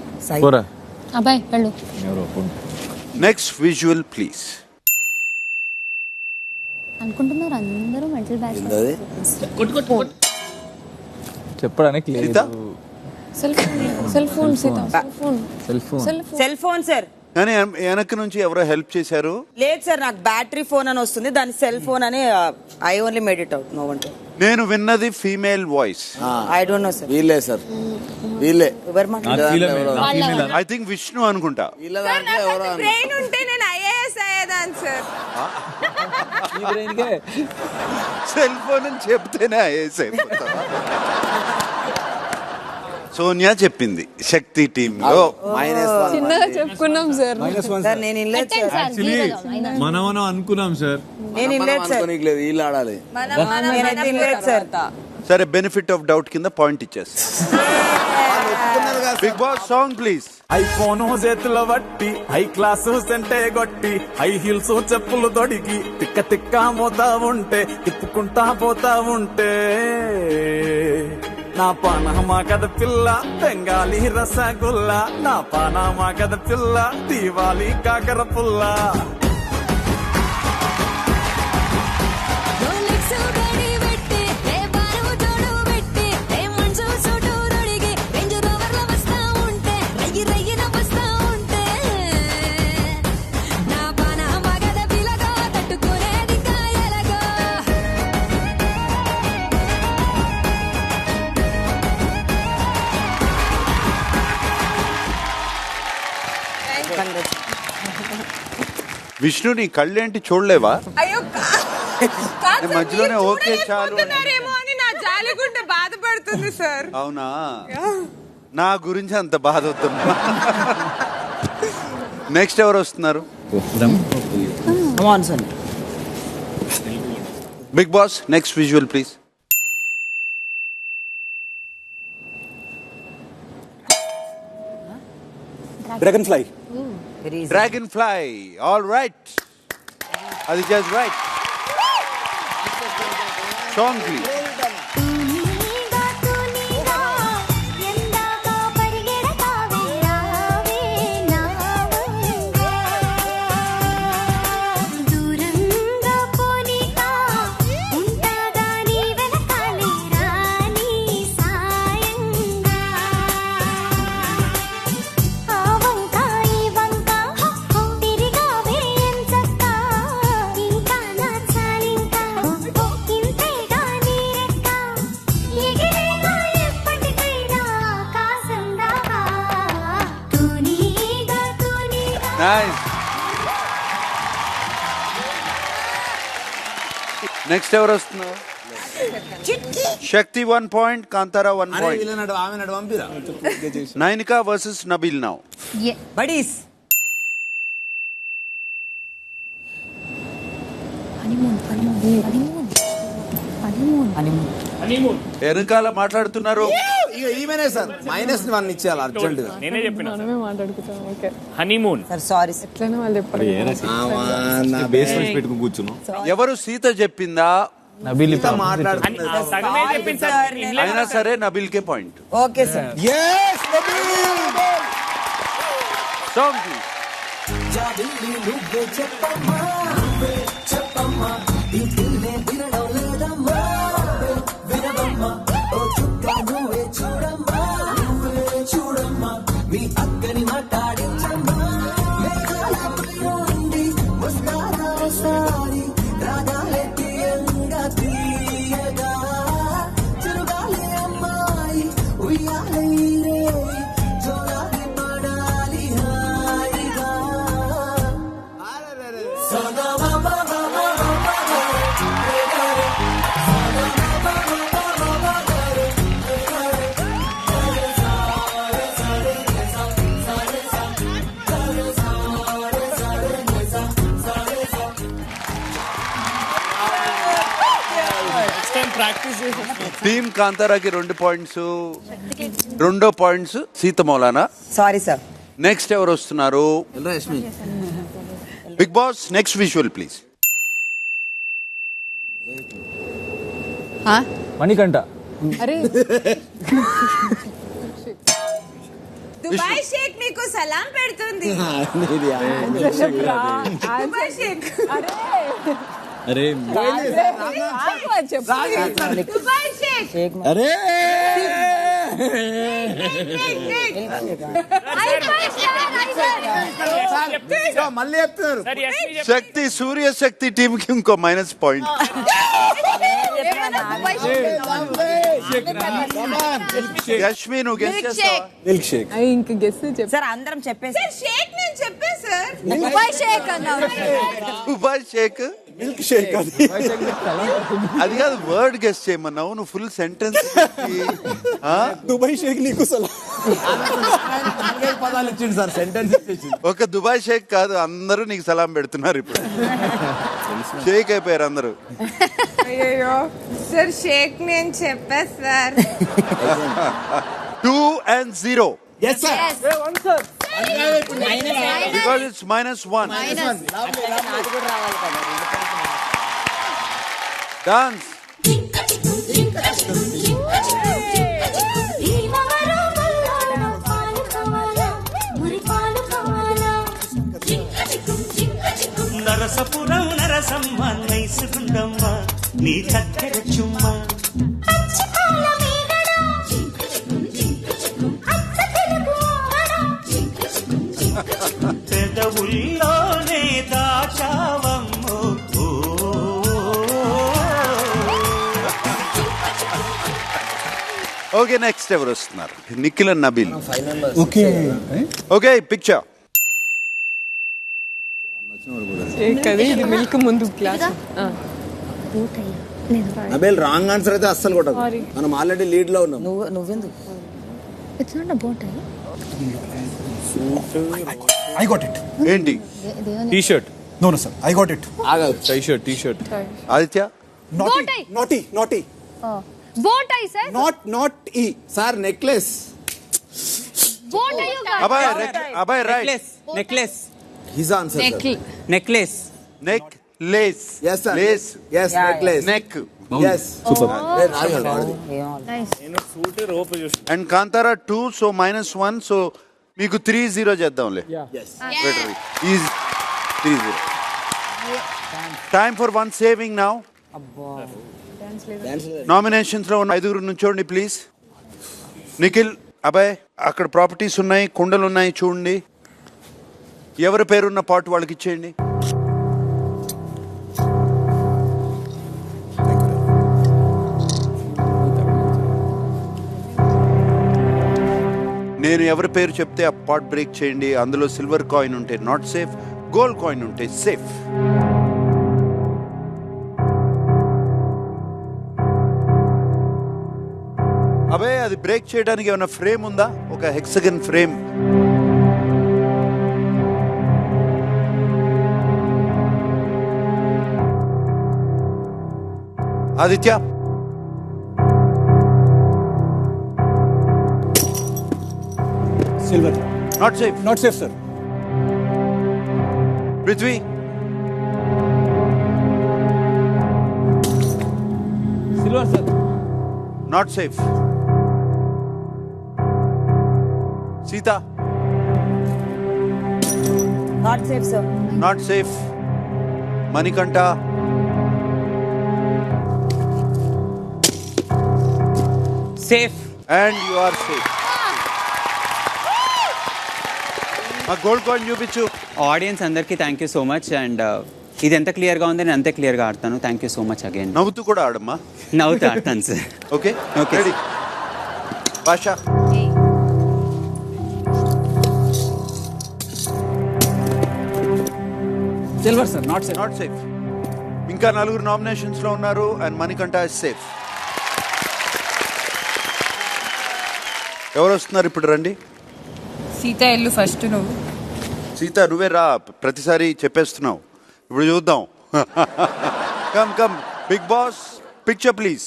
అబ్బాయి వెళ్ళు. Next visual please. అనుకుంటున్నారు అందరూ మెంటల్ బ్యాచ్ చెప్పడానికి సెల్ ఫోన్ సార్. కానీ వెనక నుంచి ఎవరో హెల్ప్ చేశారు? లేదు సార్, నాకు బ్యాటరీ ఫోన్ అని వస్తుంది, దాని సెల్ ఫోన్ అని I only made it out. No one. నేను విన్నది female voice. I don't know sir. వీళ్ళే సార్, వీళ్ళే. ఐ థింక్ విష్ణు అనుకుంటా. బ్రెయిన్ ఉంటే నేను ఐఏఎస్ అయ్యేదాన్ని సార్. సెల్ ఫోన్ అని చెప్తేనే ఐఏఎస్ అయిపోతావా? సోనియా చెప్పింది శక్తి టీమ్ లో చిన్నగా చెప్పుకున్నాం సార్. నేను ఇన్లేదు సార్. మనం అనుకున్నాం సార్. నేను ఇన్లేదు సార్. వీళ్ళు ఆడాలి. నేనైతే ఇన్లేదు సార్. సరే బెనిఫిట్ ఆఫ్ డౌట్ కింద పాయింట్ ఇచ్చేస్తా. Bigg Boss song please. IPhone చేతుల బట్టి హై క్లాస్ సెంటే గొట్టి హై హీల్స్ చెప్పులు తొడిగి తిక్క తిక్క పోతా ఉంటే తిప్పుకుంటా పోతా ఉంటే నా పానమా కద పిల్ల బెంగాలీ రసగుల్లా నా పానమా కద పిల్ల దీవాలి కాకర పుల్ల. విష్ణు నీ కళ్ళేంటి చూడలేవా? అయ్యో మధ్యలోనే ఓకే చాలు చూడలేకపోతున్నారేమో అని నా జాలిగుండె బాధపడుతుంది సార్. అవునా, నా గురించి అంత బాధ అవుతున్నా. నెక్స్ట్ ఎవరు వస్తున్నారు? Bigg Boss next visual please. Dragonfly. Dragonfly. All right. Aditya's right. Song please. Nice. Next ఎవరు వస్తున్నారు? Shakthi 1 point, Kantara 1 point. Nainika versus Nabeel now. Buddies. వెనకాల మాట్లాడుతున్నారు. ఈమెనే సార్ -1 ఇచ్చేయాలి అర్జెంట్ గా. నేనే చెప్పిన మనమే మాట్లాడుకుంటాం. Okay honeymoon. సారీ ఎట్లైనా వాళ్ళు చెప్పారు. ఎవరు సీత చెప్పిందా? నబీల్ సగమే చెప్పింది సార్. అయినా సరే నబీల్ కే point. Okay sir. Song please. Team కాంతారాకి 2 points, 2 points సీత మౌలానా. Sorry sir. నెక్స్ట్ ఎవరు వస్తున్నారు? Bigg Boss next visual please. Manikanta. అరే దుబాయ్ షేక్ నీకు సలాం పెడుతుంది. Dubai sheikh. అరే దుబాయ్ షేక్. అరే మళ్ళీ చెప్తున్నారు. శక్తి సూర్య శక్తి టీమ్ కి ఇంకో -1 point. యష్మి నువ్వు గెస్ చేస్తావా? Milk shake. ఇంక గెస్ సార్ అందరం చెప్పేసి షేక్ నేను చెప్పే సార్. దుబాయ్ షేక్ అన్నావు. దుబాయ్ షేక్ మిల్క్ షేక్ అది కాదు, వర్డ్ గెస్ చేయమన్నావు నువ్వు. ఫుల్ సెంటెన్స్ దుబాయ్ షేక్ నీకు సలాం. పదాలు ఇచ్చిండు సార్, సెంటెన్స్ ఇచ్చిండు. ఒక దుబాయ్ షేక్ కాదు, అందరూ నీకు సలాం పెడుతున్నారు ఇప్పుడు. షేక్ అయిపోయారు అందరూ. అయ్యో సార్ షేక్ నేను చెప్పా sir. 2 and 0. Yes sir. Because it's -1. Dance. Narasapuram Narasamma నైసుగుండమ్మ నీ చక్కెర చుమ్మ పెదవుల్లోనే దాచావమ్మో. ఓకే నెక్స్ట్ ఎవరు వస్తున్నారు? Nikhil and Nabeel. Okay okay picture. ఇది మిల్క్ ముందు గ్లాస్. బోట్ అయ్యా లేదు నబేల్ రాంగ్ ఆన్సర్ అయితే అస్సలు కొట్టదు. మనం ఆల్రెడీ లీడ్ లో ఉన్నాం. నువ్వెందుకు ఇట్స్ నాట్ అ బోట్ అయ్యా. I got it. ఏంటి? T-shirt. No, sir. I got it. T-shirt. Aditya Naughty. Boat అయ్యి sir. Not E. Sir necklace. Boat అయ్యి అబ్బాయి right. Necklace. His answer. Necklace. Yes sir. Lace. Yes, necklace. Neck. Yes. Super. నేను suit rope చూసి. And Kantara 2, so -1, so మీకు 3-0 చేద్దాంలే. Better is 3-0. Time for one saving now. Nominations లో ఉన్న 5 నుంచోండి please. Nikhil, అబ్బాయ్ అక్కడ ప్రాపర్టీస్ ఉన్నాయి, కుండలు ఉన్నాయి చూడండి. ఎవరి పేరున్న పాటు వాళ్ళకి ఇచ్చేయండి. నేను ఎవరి పేరు చెప్తే ఆ పాట్ బ్రేక్ చేయండి. అందులో సిల్వర్ కాయిన్ ఉంటే నాట్ సేఫ్, గోల్డ్ కాయిన్ ఉంటే సేఫ్. అబే అది బ్రేక్ చేయడానికి ఏమైనా ఫ్రేమ్ ఉందా? ఒక hexagon frame. Aditya Silver. Not safe. Not safe, sir. Prithvi. Silver, sir. Not safe. Sita. Not safe sir. Not safe. Manikanta. Safe. And you are safe. ఆ gold coin చూపించు. Audience అందరికీ thank you so much. And ఇది ఎంత క్లియర్గా ఉంది, నేను అంతే క్లియర్గా ఆడతాను. Thank you so much again. నవ్వుతూ కూడా ఆడమ్మా. నవ్వుతూ ఆడతాను సార్. Okay okay. రెడీ. భాషా. Silver sir. Not safe. Not safe. ఇంకా 4 నామినేషన్స్ లో ఉన్నారు అండ్ మణికంఠ ఇస్ సేఫ్. ఎవరు వస్తున్నారు ఇప్పుడు? రండి. సీత ఎల్లు ఫస్ట్ నువ్వు. సీత నువ్వే రా, ప్రతిసారి చెప్పేస్తున్నావు. ఇప్పుడు చూద్దాం. Come Bigg Boss, picture please.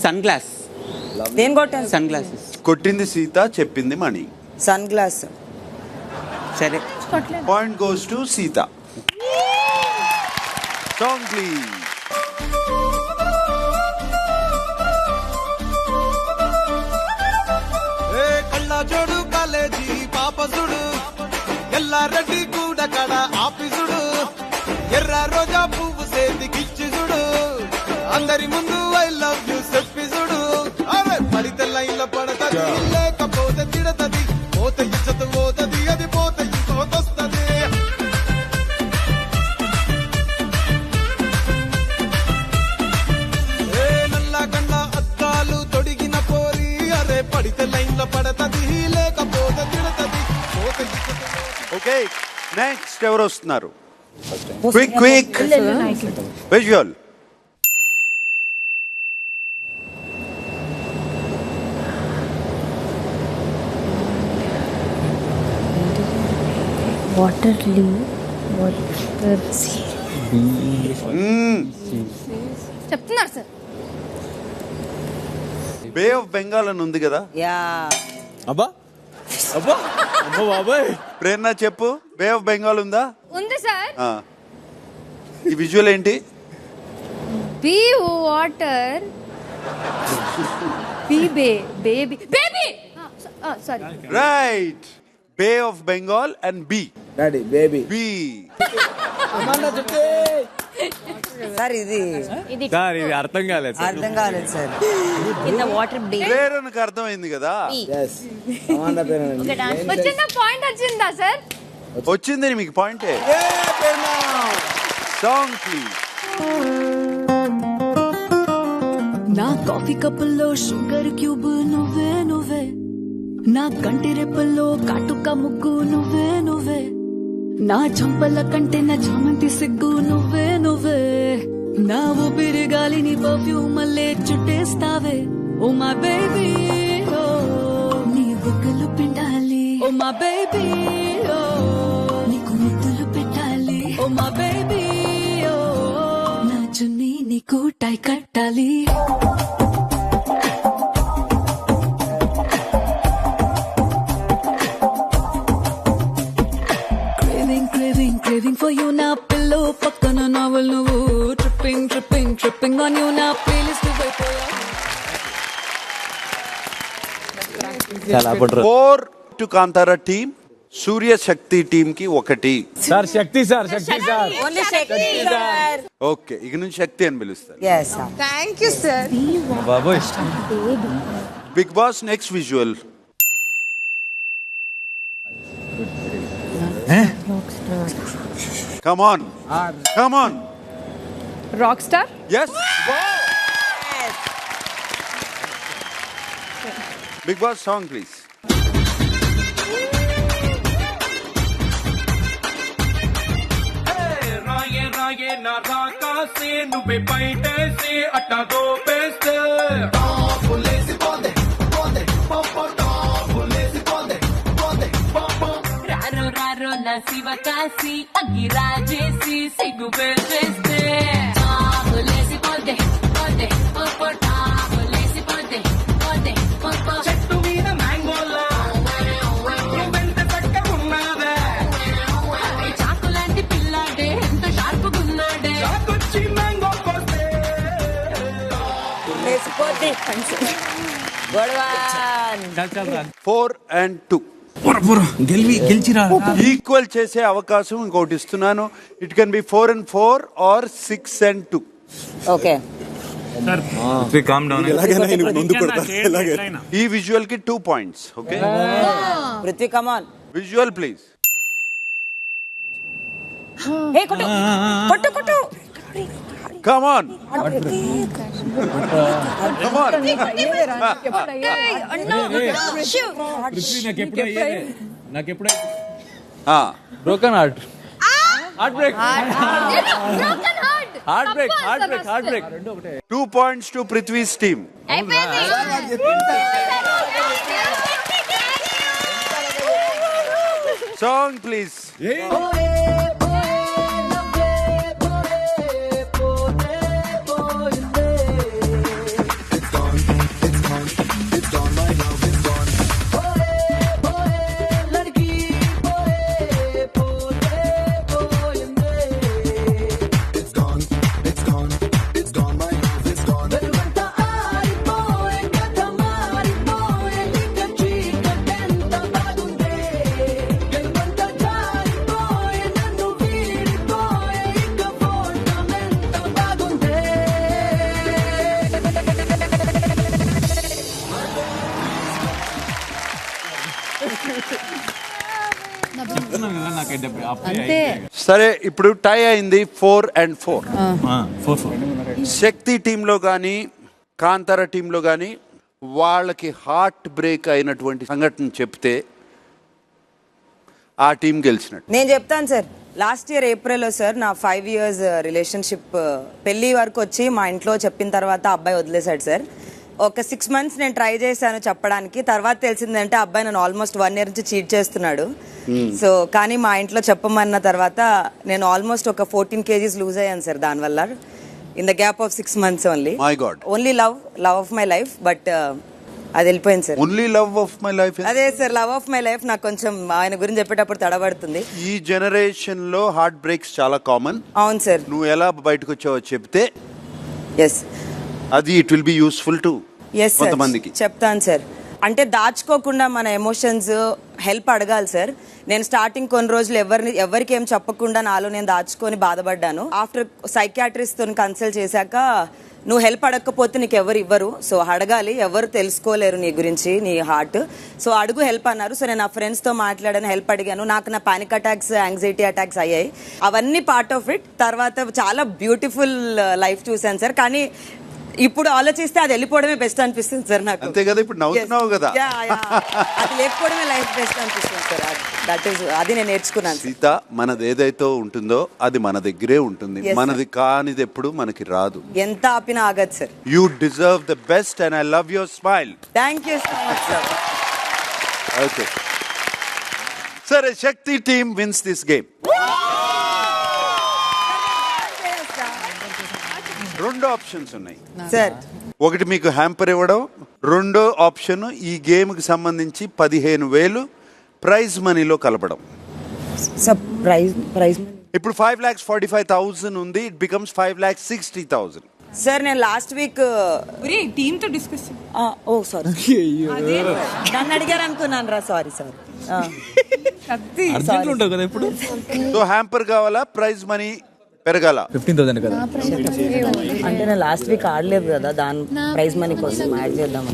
Sunglass. నేను కొట్టాను. Sunglasses. కొట్టింది సీత, చెప్పింది మణి. Sunglass. సరే, point goes to Seetha. Song please. కళ్ళజోడు కాలేజీ పాపసుడు, ఎల్లారెడ్డి కూడా కడ ఆఫీసుడు, ఎర్ర రోజా పువ్వు సేతికిచ్చి చూడు, అందరి ముందు ఐ లవ్ యూ చెప్పి చూడు. అరే పడితే లైన్లో పడతది, లేకపోతే తిడతది, పోతే ఇచ్చత పోతది, అది పోతే ఇంకోతొస్తది. నల్లగండ్ల అద్దాలు తొడిగిన పోరి, అరే పడితే లైన్లో పడతది, లేకపోతే తిడతది, పోతే ఇచ్చత. ఓకే, నెక్స్ట్ ఎవరు వస్తున్నారు? Quick visual. వాటర్ చెప్తున్నారు సార్. బే ఆఫ్ బెంగాల్ అని ఉంది కదా. యా. అబ్బా అబ్బా అబ్బా బాబాయ్. ప్రేరణ చెప్పు, బే ఆఫ్ బెంగాల్ ఉందా? ఉంది సార్. ఈ విజువల్ ఏంటి? B water, B baby sorry. Right, bay of Bengal and B. Daddy baby. B. Sir ఇది సార్ ఇది అర్థం కాలేదు సార్. అర్థం కాలేదు సార్. కింద వాటర్ బే. ప్రేరణకు అర్థమైంది కదా. వచ్చిందా? పాయింట్ వచ్చిందా సార్? వచ్చింది మీకు పాయింటే. Song please. నా కాఫీ కప్పుల్లో షుగర్ క్యూబ్ నువ్వే నువ్వే, నా కంటి రెప్పల్లో కాటుక ముగ్గు నువ్వే నువ్వే, నా చంపల కంటే నా చామంతి సిగ్గు నువ్వే నువ్వే, నా ఊపిరి గాలిని పర్ఫ్యూమ్ మల్లే చుట్టేస్తావే. ఓ మై బేబీ ఓ, నీ బుగ్గలు పిండాలి. ఓ మై బేబీ ఓ, నీకు ముద్దులు పెట్టాలి. ఓ మై బేబీ ఓ, నా చున్నీ నీకు టై కట్టాలి. Craving for you now, pillow pakkana novel nuvu, tripping on you now, playlist nu vaipoya. 4 to Kantara team, Surya Shakti team కి 1. Sir Shakti sir only Shakti sir. Okay, ఇక నుంచి శక్తి అని పిలుస్తారు. Thank you sir. బాబోయ్. Bigg Boss next visual. Come on. Rockstar? Yes. Big Boss song, please. రాయే రాయే నా రాకాసే నువ్వే బయటేసి అట్టా దోపేస్తే టాపులేసి పోదే పోదే పోపో టాపులేసి పోదే పోదే పోపో రారో రారో నా శివ కాసి అగ్గి రాజేసి సిగ్గు పెట్టేస్తే టాపులేసి పోదే పోదే పోపో టాపులేసి పోదే పోదే పోపో చెట్టు మీద మ్యాంగోలా నువ్వెంత చక్కగున్నావే చాకులాంటి పిల్లాడే ఎంత షార్పుగున్నాడే చాకొచ్చి మ్యాంగో కోస్తే వేసిపోతే 4 and 2 గెలిచిరా ఈక్వల్ చేసే అవకాశం ఇంకోటి ఇస్తున్నాను. It can be 4 and 4 or 6 and 2. Okay, ఈ విజువల్ కి 2 points. Okay, Prithvi come on. Visual please. Hey కొట్టు కొట్టు కొట్టు. Come on. Come on. నాకెప్పుడో broken heart break. 2 points to Prithvi's team. Song please. సరే, ఇప్పుడు టై అయింది 4 and 4. శక్తి టీంలో కానీ కాంతారా టీంలో కానీ వాళ్ళకి హార్ట్ బ్రేక్ అయినటువంటి సంఘటన చెప్తే ఆ టీం గెలిచినట్టు. నేను చెప్తాను సార్. లాస్ట్ ఇయర్ ఏప్రిల్లో సార్ నా 5 years రిలేషన్షిప్ పెళ్లి వరకు వచ్చి మా ఇంట్లో చెప్పిన తర్వాత అబ్బాయి వదిలేశాడు సార్. ఒక 6 months నేను ట్రై చేశాను చెప్పడానికి. తర్వాత తెలిసిందంటే అబ్బాయి నన్ను ఆల్మోస్ట్ 1 year నుంచి చీట్ చేస్తున్నాడు. సో కానీ మా ఇంట్లో చెప్పమన్న తర్వాత నేను ఆల్మోస్ట్ ఒక 14 kgs లూజ్ అయ్యాను సార్ దానివల్ల. In the gap of 6 months only. My god. Only love of my life. But అది వెళ్ళిపోయింది sir. Only love of my life. అదే sir, love of my life. నాకు కొంచెం ఆయన గురించి చెప్పేటప్పుడు తడబడుతుంది. ఈ జనరేషన్ లో హార్ట్ బ్రేక్స్ చాలా కామన్. అవును సార్. నువ్వు ఎలా బయటకు వచ్చావో చెప్తే ఎస్, అది it will be useful to కొంతమందికి. చెప్తాను సార్. అంటే దాచుకోకుండా మన ఎమోషన్స్ హెల్ప్ అడగాలి సార్. నేను స్టార్టింగ్ కొన్ని రోజులు ఎవరికి ఏం చెప్పకుండా నాలో నేను దాచుకొని బాధపడ్డాను. ఆఫ్టర్ సైకియాట్రిస్ట్ తో కన్సల్ట్ చేశాక నువ్వు హెల్ప్ అడగకపోతే నీకు ఎవరు ఇవ్వరు, సో అడగాలి. ఎవరు తెలుసుకోలేరు నీ గురించి, నీ హార్ట్. సో అడుగు, హెల్ప్ అన్నారు. సో నేను నా ఫ్రెండ్స్తో మాట్లాడాను, హెల్ప్ అడిగాను. నాకు నా పానిక్ అటాక్స్, యాంగ్జైటీ అటాక్స్ అయ్యాయి. అవన్నీ పార్ట్ ఆఫ్ ఇట్. తర్వాత చాలా బ్యూటిఫుల్ లైఫ్ చూశాను సార్. కానీ ఇప్పుడు ఆలోచిస్తే అది వెళ్ళిపోవడమే బెస్ట్ అనిపిస్తుంది సార్ నాకు. అంతే కదా, ఇప్పుడు నవ్వుతున్నావు కదా. అది లేకపోవడమే లైఫ్ బెస్ట్ అనిపిస్తుంది సార్. దట్ ఈస్ అది నేను నేర్చుకున్నాను. సీత, మనది ఏదైతే ఉంటుందో అది మన దగ్గరే ఉంటుంది. మనది కానిది ఎప్పుడు మనకి రాదు. ఎంత ఆపినా ఆగదు sir. You deserve the best and I love your smile. Thank you so much sir. Okay సరే, Shakti team wins this game. 2 options ఉన్నాయి సార్. ఒకటి మీకు హ్యాంపర్ ఇవ్వడం, రెండో ఆప్షన్ ఈ గేమ్ కి సంబంధించి 15,000 ప్రైజ్ మనీలో కలపడం. ప్రైజ్ ఇప్పుడు 5,45,000 ఉంది. It becomes 5,60,000. సార్ నేను లాస్ట్ వీక్ టీమ్ తో డిస్కస్. ఓ సారీ, నన్ను అడిగారు అనుకున్నాను రా. Sorry sir. సో హ్యాంపర్ కావాలా, ప్రైజ్ మనీ పెరగాల? 15,000 కదా. అంటే నేను లాస్ట్ వీక్ ఆడలేదు కదా, దాని ప్రైజ్ మనీ కోసం యాడ్ చేద్దాం.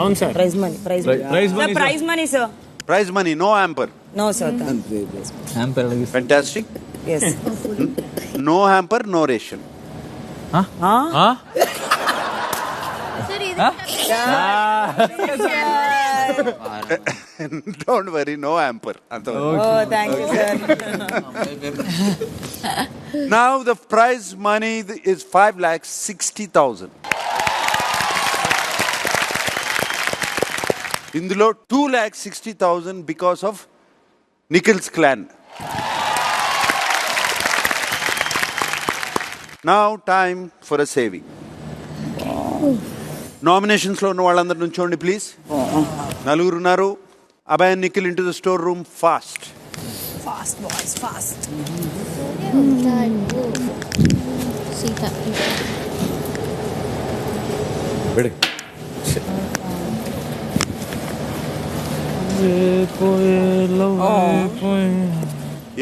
అవును sir. Prize money sir. Prize money, no hamper. No sir. Fantastic. yes. No hamper, no ration. Don't worry, no hamper. Oh, thank you, sir. Now the prize money is 5,60,000. ఇందులో 2,60,000 because of Nikhil's clan. Now time for a saving. Nominations లో ఉన్న వాళ్ళందరి నుంచోండి please. 4 ఉన్నారు. Abhay and Nikhil into the store room fast. Boys fast.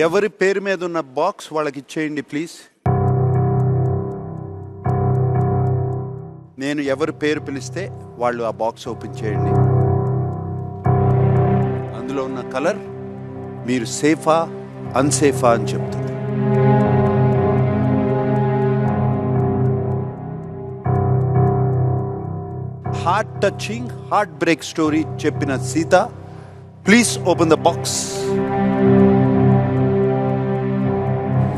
ఎవరి పేరు మీద ఉన్న box వాళ్ళకి ఇచ్చేయండి ప్లీజ్. నేను ఎవరి పేరు పిలిస్తే వాళ్ళు ఆ బాక్స్ ఓపెన్ చేయండి. అందులో ఉన్న కలర్ మీరు సేఫా అన్సేఫా అని చెప్తుంది. Heart touching, heart break story చెప్పిన Seetha, please open the box.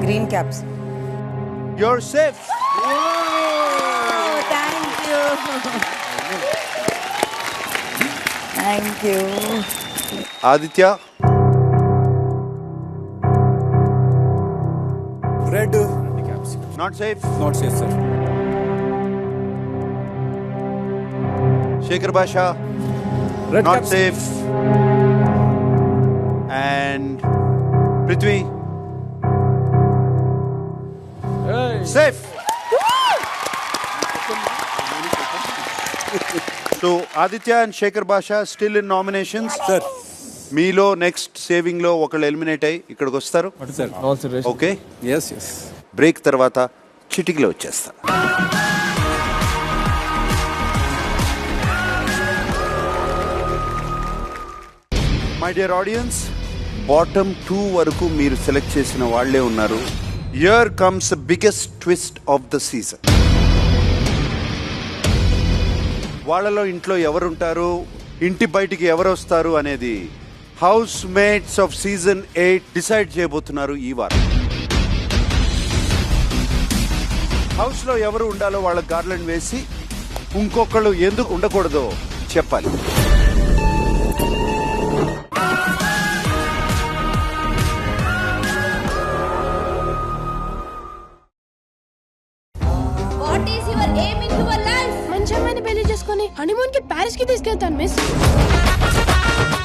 Green caps. You're safe. Thank you. Aditya. Red. Not safe. Not safe, sir. Shekhar Basha. Red not caps. safe. And Prithvi. Hey. Safe. So Aditya and Shekhar Basha still in nominations. Sir. మీలో next saving లో ఒకళ్ళు eliminate అయ్యి ఇక్కడికి వస్తారు. Okay. yes. Break తర్వాత చిటికలో వచ్చేస్తా. My dear audience, bottom 2 వరకు మీరు సెలెక్ట్ చేసిన వాళ్లే ఉన్నారు. Here comes the biggest twist of the season. వాళ్ళలో ఇంట్లో ఎవరుంటారు, ఇంటి బయటికి ఎవరు వస్తారు అనేది house mates of season 8 decide చేయబోతున్నారు ఈ వారం. హౌస్ లో ఎవరు ఉండాలో వాళ్ళ గార్లెండ్ వేసి ఇంకొకళ్ళు ఎందుకు ఉండకూడదో చెప్పాలి. హనీమూన్ కి ప్యారిస్ కి తీసుకెళ్తాను మిస్.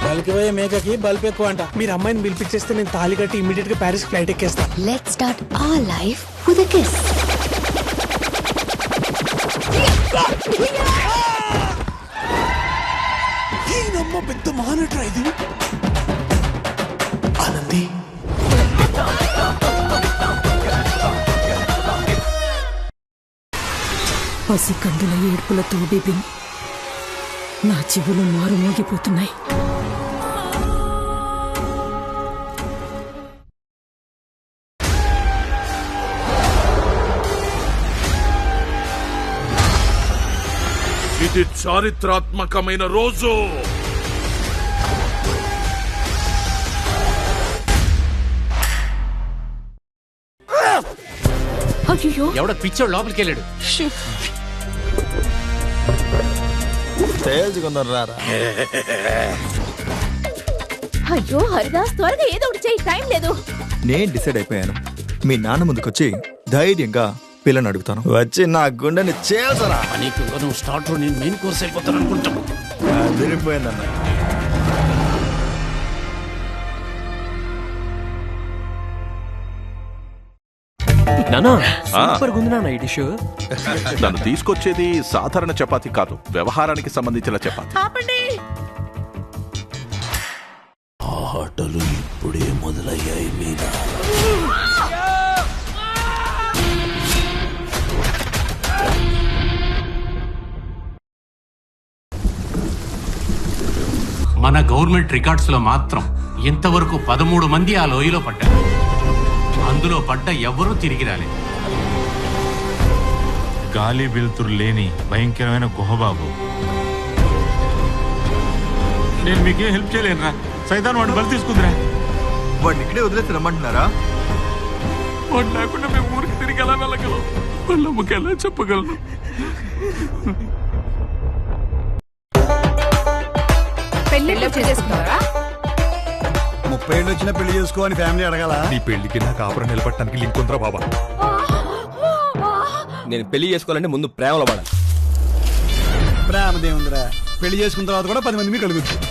బల్కి పోయే మేకకి బల్బ్ ఎక్కువ అంట. మీరు అమ్మాయిని పిలిపించేస్తే నేను తాళి కట్టి ఇమీడియట్ గా ప్యారిస్ ఫ్లైట్ ఎక్కేస్తా. Let's start our life with a kiss. ఈయనమ్మ పెద్ద మానట్రా ఇది. ఆనంది పసి కందుల ఏడ్పులతో బిబిన్ నా చెవులు మారుమోగిపోతున్నాయి. ఇది చారిత్రాత్మకమైన రోజు. ఎవడో పిచ్చోడు లోపలికి వెళ్ళాడు. అయ్యో హరిదాస్, త్వరగా ఏదో ఒకటి చేయి, టైం లేదు. నేను డిసైడ్ అయిపోయాను. మీ నాన్న ముందుకొచ్చి ధైర్యంగా పిల్లని అడుగుతాను. వచ్చి నా గుండెని చేసరా. నీకు నువ్వు స్టార్టర్, నేను మెయిన్ కోర్స్ అయిపోతాను అనుకుంటాను. అదిరిపోయిందన్న. నన్ను తీసుకొచ్చేది సాధారణ చపాతీ కాదు, వ్యవహారానికి సంబంధించిన చపాతీ. ఆటలు ఇప్పుడే మొదలయ్యాయి మీనా. మన గవర్నమెంట్ రికార్డ్స్ లో మాత్రం ఇంతవరకు 13 మంది ఆ లోయలో పడ్డారు. అందులో పడ్డ ఎవరూ తిరిగి రాలేదు. గాలి వెలుతురు లేని భయంకరమైన గుహబాబు. నేను మీకేం హెల్ప్ చేయలేనురా. సైతాన్ వాడిని బలి తీసుకుందిరా. వాడిని ఇక్కడే వదిలేసి రమ్మంటున్నారా? వాడు లేకుండా మేము ఊరికి తిరిగి ఎలా వెళ్ళగలం? వాళ్ళ అమ్మకి ఎలా చెప్పగలను? పెళ్లి చేసుకున్నారా? 30 ఏళ్ళు వచ్చినా పెళ్లి చేసుకోని ఫ్యామిలీ అడగాల? నీ పెళ్లికి నా కాపురం నిలబట్టడానికి లింక్ ఉందిరా బాబా. నేను పెళ్లి చేసుకోవాలంటే ముందు ప్రేమలో పడాలి. ప్రేమ దేవుందిరా, పెళ్లి చేసుకున్న తర్వాత కూడా 10 మంది మీకు కలుగుతుంది.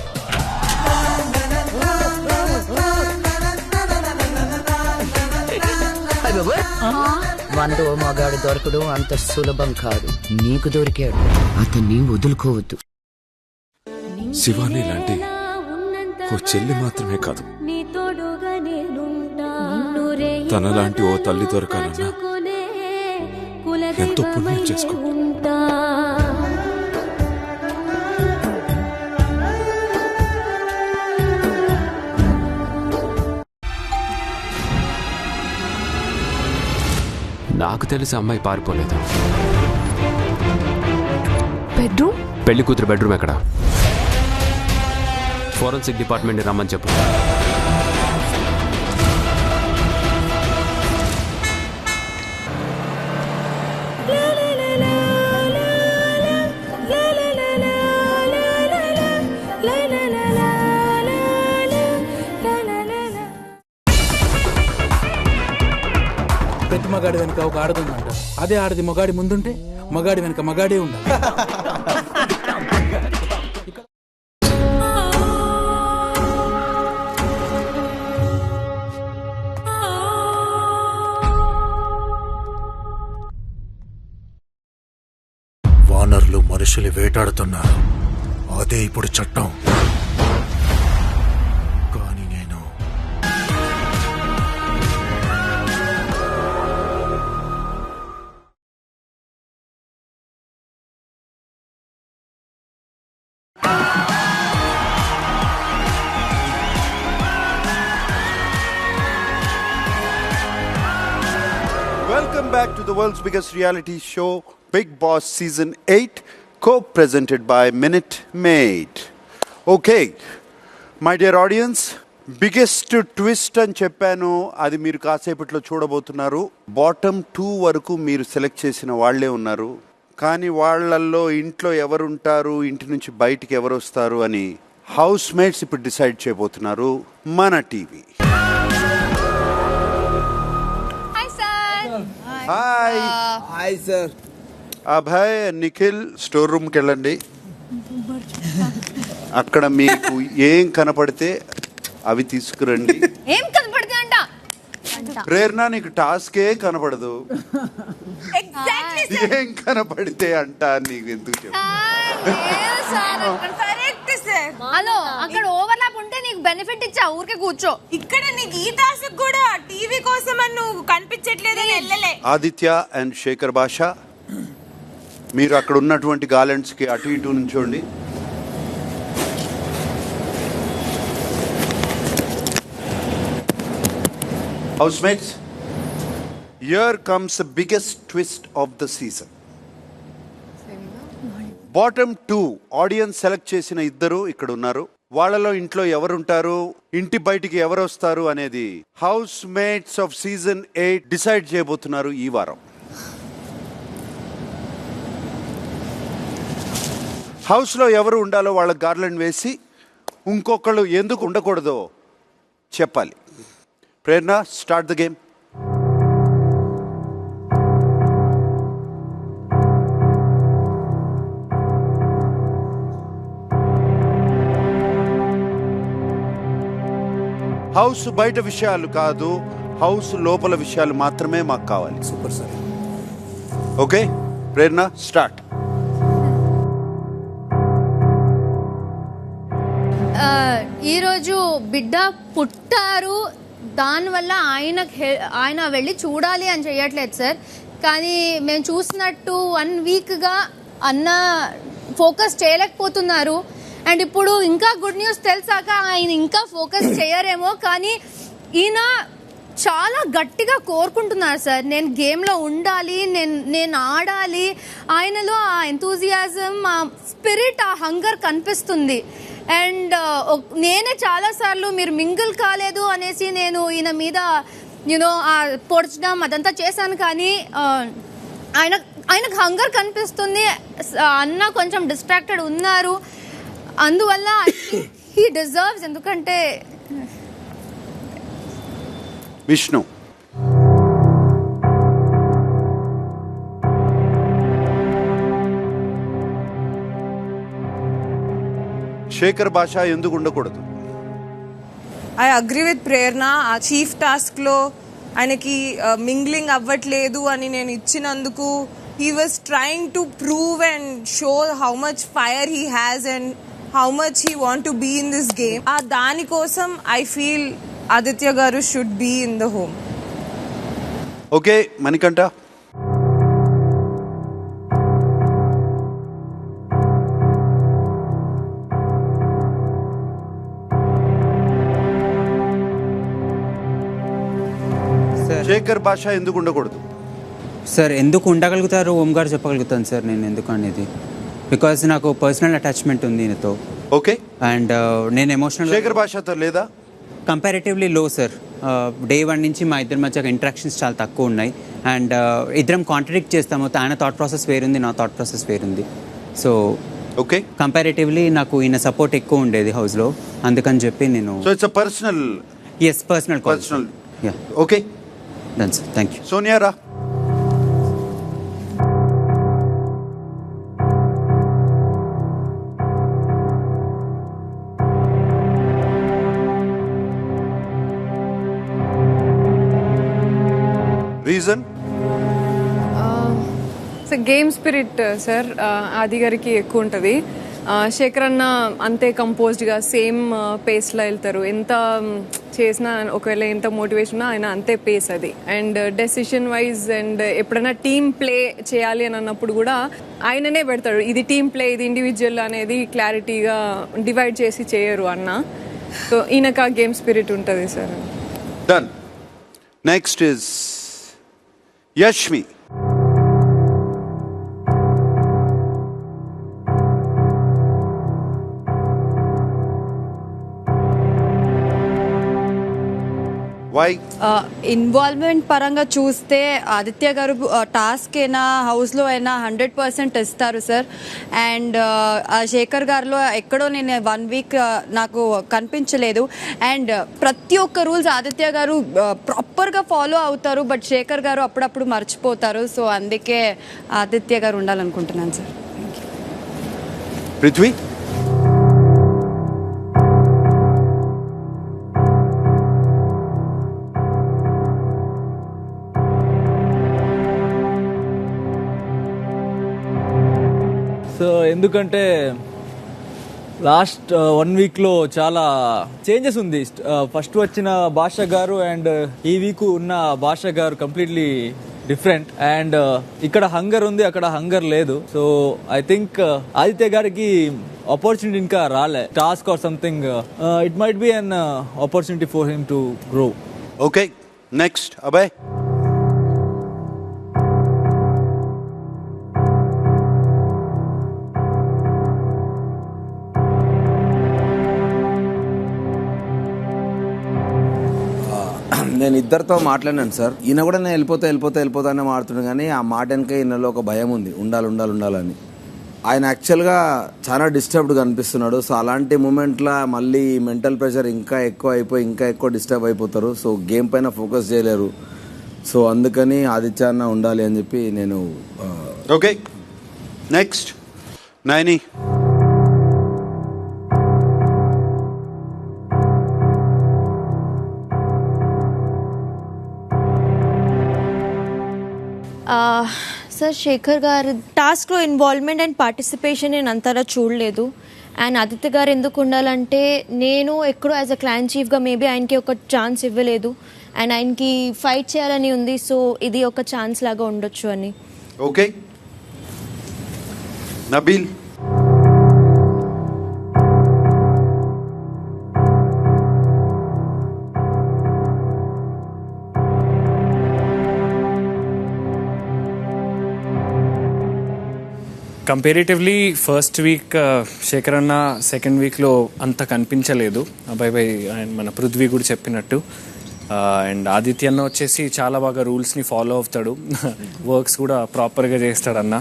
వందో మగాడు దొరకడు అంత సులభం కాదు. నీకు దొరికాడు, అతన్ని వదులుకోవద్దు. శివాని లాంటి ఓ చెల్లి మాత్రమే కాదు, తనలాంటి ఓ తల్లి దొరకాలన్నా ఎంతో పుణ్యం చేసుకో. నాకు తెలిసి అమ్మాయి పారిపోలేదు. బెడ్రూమ్? పెళ్లి కూతురు బెడ్రూమ్ ఎక్కడ? ఫోరెన్సిక్ డిపార్ట్మెంట్ రమ్మని చెప్పు. ప్రతి మగాడి వెనక ఒక ఆడదుందంట. అదే ఆడది మగాడి ముందుంటే మగాడి వెనక మగాడే ఉండాలి. వానరులు మనుషులు వేటాడుతున్నారు. అదే ఇప్పుడు చట్టం. కానీ నేను Welcome back to the world's biggest reality show, Bigg Boss Season 8, co-presented by Minute Maid. Okay, my dear audience, biggest twist అని చెప్పాను, అది మీరు కాసేపట్లో చూడబోతున్నారు. బాటమ్ 2 వరకు మీరు సెలెక్ట్ చేసిన వాళ్లే ఉన్నారు. కానీ వాళ్ళల్లో ఇంట్లో ఎవరుంటారు, ఇంటి నుంచి బయటికి ఎవరు వస్తారు అని హౌస్ మేట్స్ ఇప్పుడు డిసైడ్ చేయబోతున్నారు. మన TV. Hi hi sir. Abhay, Nikhil store రూమ్కి వెళ్ళండి. అక్కడ మీకు ఏం కనపడితే అవి తీసుకురండి. ఏం కనపడితే అంట? ప్రేరణ, నీకు టాస్కే కనపడదు. ఏం కనపడితే అంట నీకు ఎందుకు చెప్పు? హలో, అక్కడ ఓవర్లాప్ ఉంటే నీకు బెనిఫిట్ ఇచ్చా, ఊరికే కూర్చో. ఇక్కడ నీకు ఈ టాస్క్ కూడా టీవీ కోసం నువ్వు కనిపించట్లేదు. ఆదిత్య అండ్ శేఖర్ భాష, మీరు అక్కడ ఉన్నటువంటి గార్లెండ్స్ కి అటు ఇటు నుంచోండి. Housemates, here comes the biggest twist of the season. Bottom 2 audience select చేసిన ఇద్దరు ఇక్కడ ఉన్నారు. వాళ్ళలో ఇంట్లో ఎవరుంటారు, ఇంటి బయటికి ఎవరు వస్తారు అనేది house mates of season 8 decide చేయబోతున్నారు ఈ వారం. హౌస్లో ఎవరు ఉండాలో వాళ్ళకి గార్లెండ్ వేసి ఇంకొకళ్ళు ఎందుకు ఉండకూడదో చెప్పాలి. ప్రేరణ, స్టార్ట్ ద గేమ్. హౌస్ బయట విషయాలు కాదు, హౌస్ లోపల విషయాలు మాత్రమే మాకు కావాలి. Super sir. ఓకే ప్రేరణ, స్టార్ట్. ఈరోజు బిడ్డ పుట్టారు, దానివల్ల ఆయన వెళ్ళి చూడాలి అని చేయట్లేదు సార్. కానీ మేము చూసినట్టు 1 వీక్గా అన్న ఫోకస్ చేయలేకపోతున్నారు. అండ్ ఇప్పుడు ఇంకా గుడ్ న్యూస్ తెలిసాక ఆయన ఇంకా ఫోకస్ చేయరేమో, కానీ ఈయన చాలా గట్టిగా కోరుకుంటున్నారు సార్, నేను గేమ్లో ఉండాలి, నేను ఆడాలి. ఆయనలో ఆ ఎంతూజియాజం, ఆ స్పిరిట్, ఆ హంగర్ కనిపిస్తుంది. అండ్ నేనే చాలాసార్లు మీరు మింగిల్ కాలేదు అనేసి నేను ఈయన మీద పొడచడం అదంతా చేశాను. కానీ ఆయనకు హంగర్ కనిపిస్తుంది. అన్న కొంచెం డిస్ట్రాక్టెడ్ ఉన్నారు, అందువల్ల హీ డిజర్వ్స్. ఎందుకంటే విష్ణు, శేఖర్ భాష ఎందుకు ఉండకూడదు? ఐ అగ్రీ విత్ ప్రేరణ. ఆ చీఫ్ టాస్క్ లో ఆయనకి మింగ్లింగ్ అవ్వట్లేదు అని నేను ఇచ్చినందుకు he was trying to prove and show how much fire he has and how much he want to be in this game. దాని కోసం I feel ఆదిత్య గారు should be in the home. Okay Manikanta. Shekhar Basha ఎందుకు ఉండకూడదు? Sir ఎందుకు ఉండగలుగుతారు ఓం గారు చెప్పగలుగుతాను sir నేను ఎందుకు అనేది. బికాజ్ నాకు పర్సనల్ అటాచ్మెంట్ ఉంది ఈయనతో. ఓకే. అండ్ నేను ఎమోషనల్. శేఖర్ భాషతో లేదా? కంపారిటివ్లీ లో సార్. డే 1 నుంచి మా ఇద్దరి మధ్య ఇంట్రాక్షన్స్ చాలా తక్కువ ఉన్నాయి. అండ్ ఇద్దరం కాంట్రడిక్ట్ చేస్తాము. ఆయన థాట్ ప్రాసెస్ వేరుంది, నా థాట్ ప్రాసెస్ వేరుంది. సో ఓకే, కంపారిటివ్లీ నాకు ఈయన సపోర్ట్ ఎక్కువ ఉండేది హౌస్లో, అందుకని చెప్పి నేను. So it's personal. Yes, personal. Yeah, okay done sir, thank you. Sonia రా. రీజన్ గేమ్ స్పిరిట్ సార్ ఆది గారికి ఎక్కువ ఉంటుంది. శేఖర్ అన్న అంతే కంపోజ్డ్గా సేమ్ పేస్లో వెళ్తారు. ఎంత చేసినా ఒకవేళ ఎంత మోటివేషన్ ఉన్నా ఆయన అంతే పేస్ అది. అండ్ డెసిషన్ వైజ్ అండ్ ఎప్పుడైనా టీమ్ ప్లే చేయాలి అని అన్నప్పుడు కూడా ఆయననే పెడతాడు. ఇది టీమ్ ప్లే, ఇది ఇండివిజువల్ అనేది క్లారిటీగా డివైడ్ చేసి చేయరు అన్న. సో ఈయనకు ఆ గేమ్ స్పిరిట్ ఉంటుంది sir. Done. Next is Yashmi. Involvement పరంగా చూస్తే ఆదిత్య గారు టాస్క్ అయినా హౌస్లో అయినా 100% ఇస్తారు సార్. అండ్ శేఖర్ గారిలో ఎక్కడో నేను 1 వీక్ నాకు కనిపించలేదు. అండ్ ప్రతి ఒక్క రూల్స్ ఆదిత్య గారు ప్రాపర్గా ఫాలో అవుతారు, బట్ శేఖర్ గారు అప్పుడప్పుడు మర్చిపోతారు. సో అందుకే ఆదిత్య గారు ఉండాలనుకుంటున్నాను సార్. పృథ్వీ. సో ఎందుకంటే లాస్ట్ 1 వీక్లో చాలా చేంజెస్ ఉంది. ఫస్ట్ వచ్చిన భాష గారు అండ్ ఈ వీక్ ఉన్న భాష గారు కంప్లీట్లీ డిఫరెంట్. అండ్ ఇక్కడ హంగర్ ఉంది, అక్కడ హంగర్ లేదు. సో ఐ థింక్ ఆదిత్య గారికి ఆపర్చునిటీ ఇంకా రాలే, task or something. It might be an opportunity for him to grow. Okay, next Abhay. నేను ఇద్దరితో మాట్లాడినాను సార్. ఈయన కూడా నేను వెళ్ళిపోతా అనే మాట్లాడుతున్నాను, కానీ ఆ మాట వెనక ఈయనలో ఒక భయం ఉంది, ఉండాలని. ఆయన యాక్చువల్గా చాలా డిస్టర్బ్డ్గా అనిపిస్తున్నాడు. సో అలాంటి మూమెంట్లో మళ్ళీ మెంటల్ ప్రెషర్ ఇంకా ఎక్కువ డిస్టర్బ్ అయిపోతారు. సో గేమ్ పైన ఫోకస్ చేయలేరు. సో అందుకని ఆదిత్య అన్న ఉండాలి అని చెప్పి నేను. Okay, next Naini. Sir, Shekhar గారు టాస్క్లో ఇన్వాల్వ్మెంట్ అండ్ పార్టిసిపేషన్ నేను అంతగా చూడలేదు. అండ్ ఆదిత్య గారు ఎందుకు ఉండాలంటే, నేను ఎక్కడో యాజ్ అ క్లాన్ చీఫ్గా మేబీ ఆయనకి ఒక ఛాన్స్ ఇవ్వలేదు అండ్ ఆయనకి ఫైట్ చేయాలని ఉంది. సో ఇది ఒక ఛాన్స్ లాగా ఉండొచ్చు అని. Okay, Nabeel. Comparatively first week Shekhar అన్న సెకండ్ వీక్లో అంత కనిపించలేదు. అబ్బాయి అండ్ మన పృథ్వీ కూడా చెప్పినట్టు. అండ్ ఆదిత్య అన్న వచ్చేసి చాలా బాగా రూల్స్ని ఫాలో అవుతాడు, వర్క్స్ కూడా ప్రాపర్గా చేస్తాడన్న.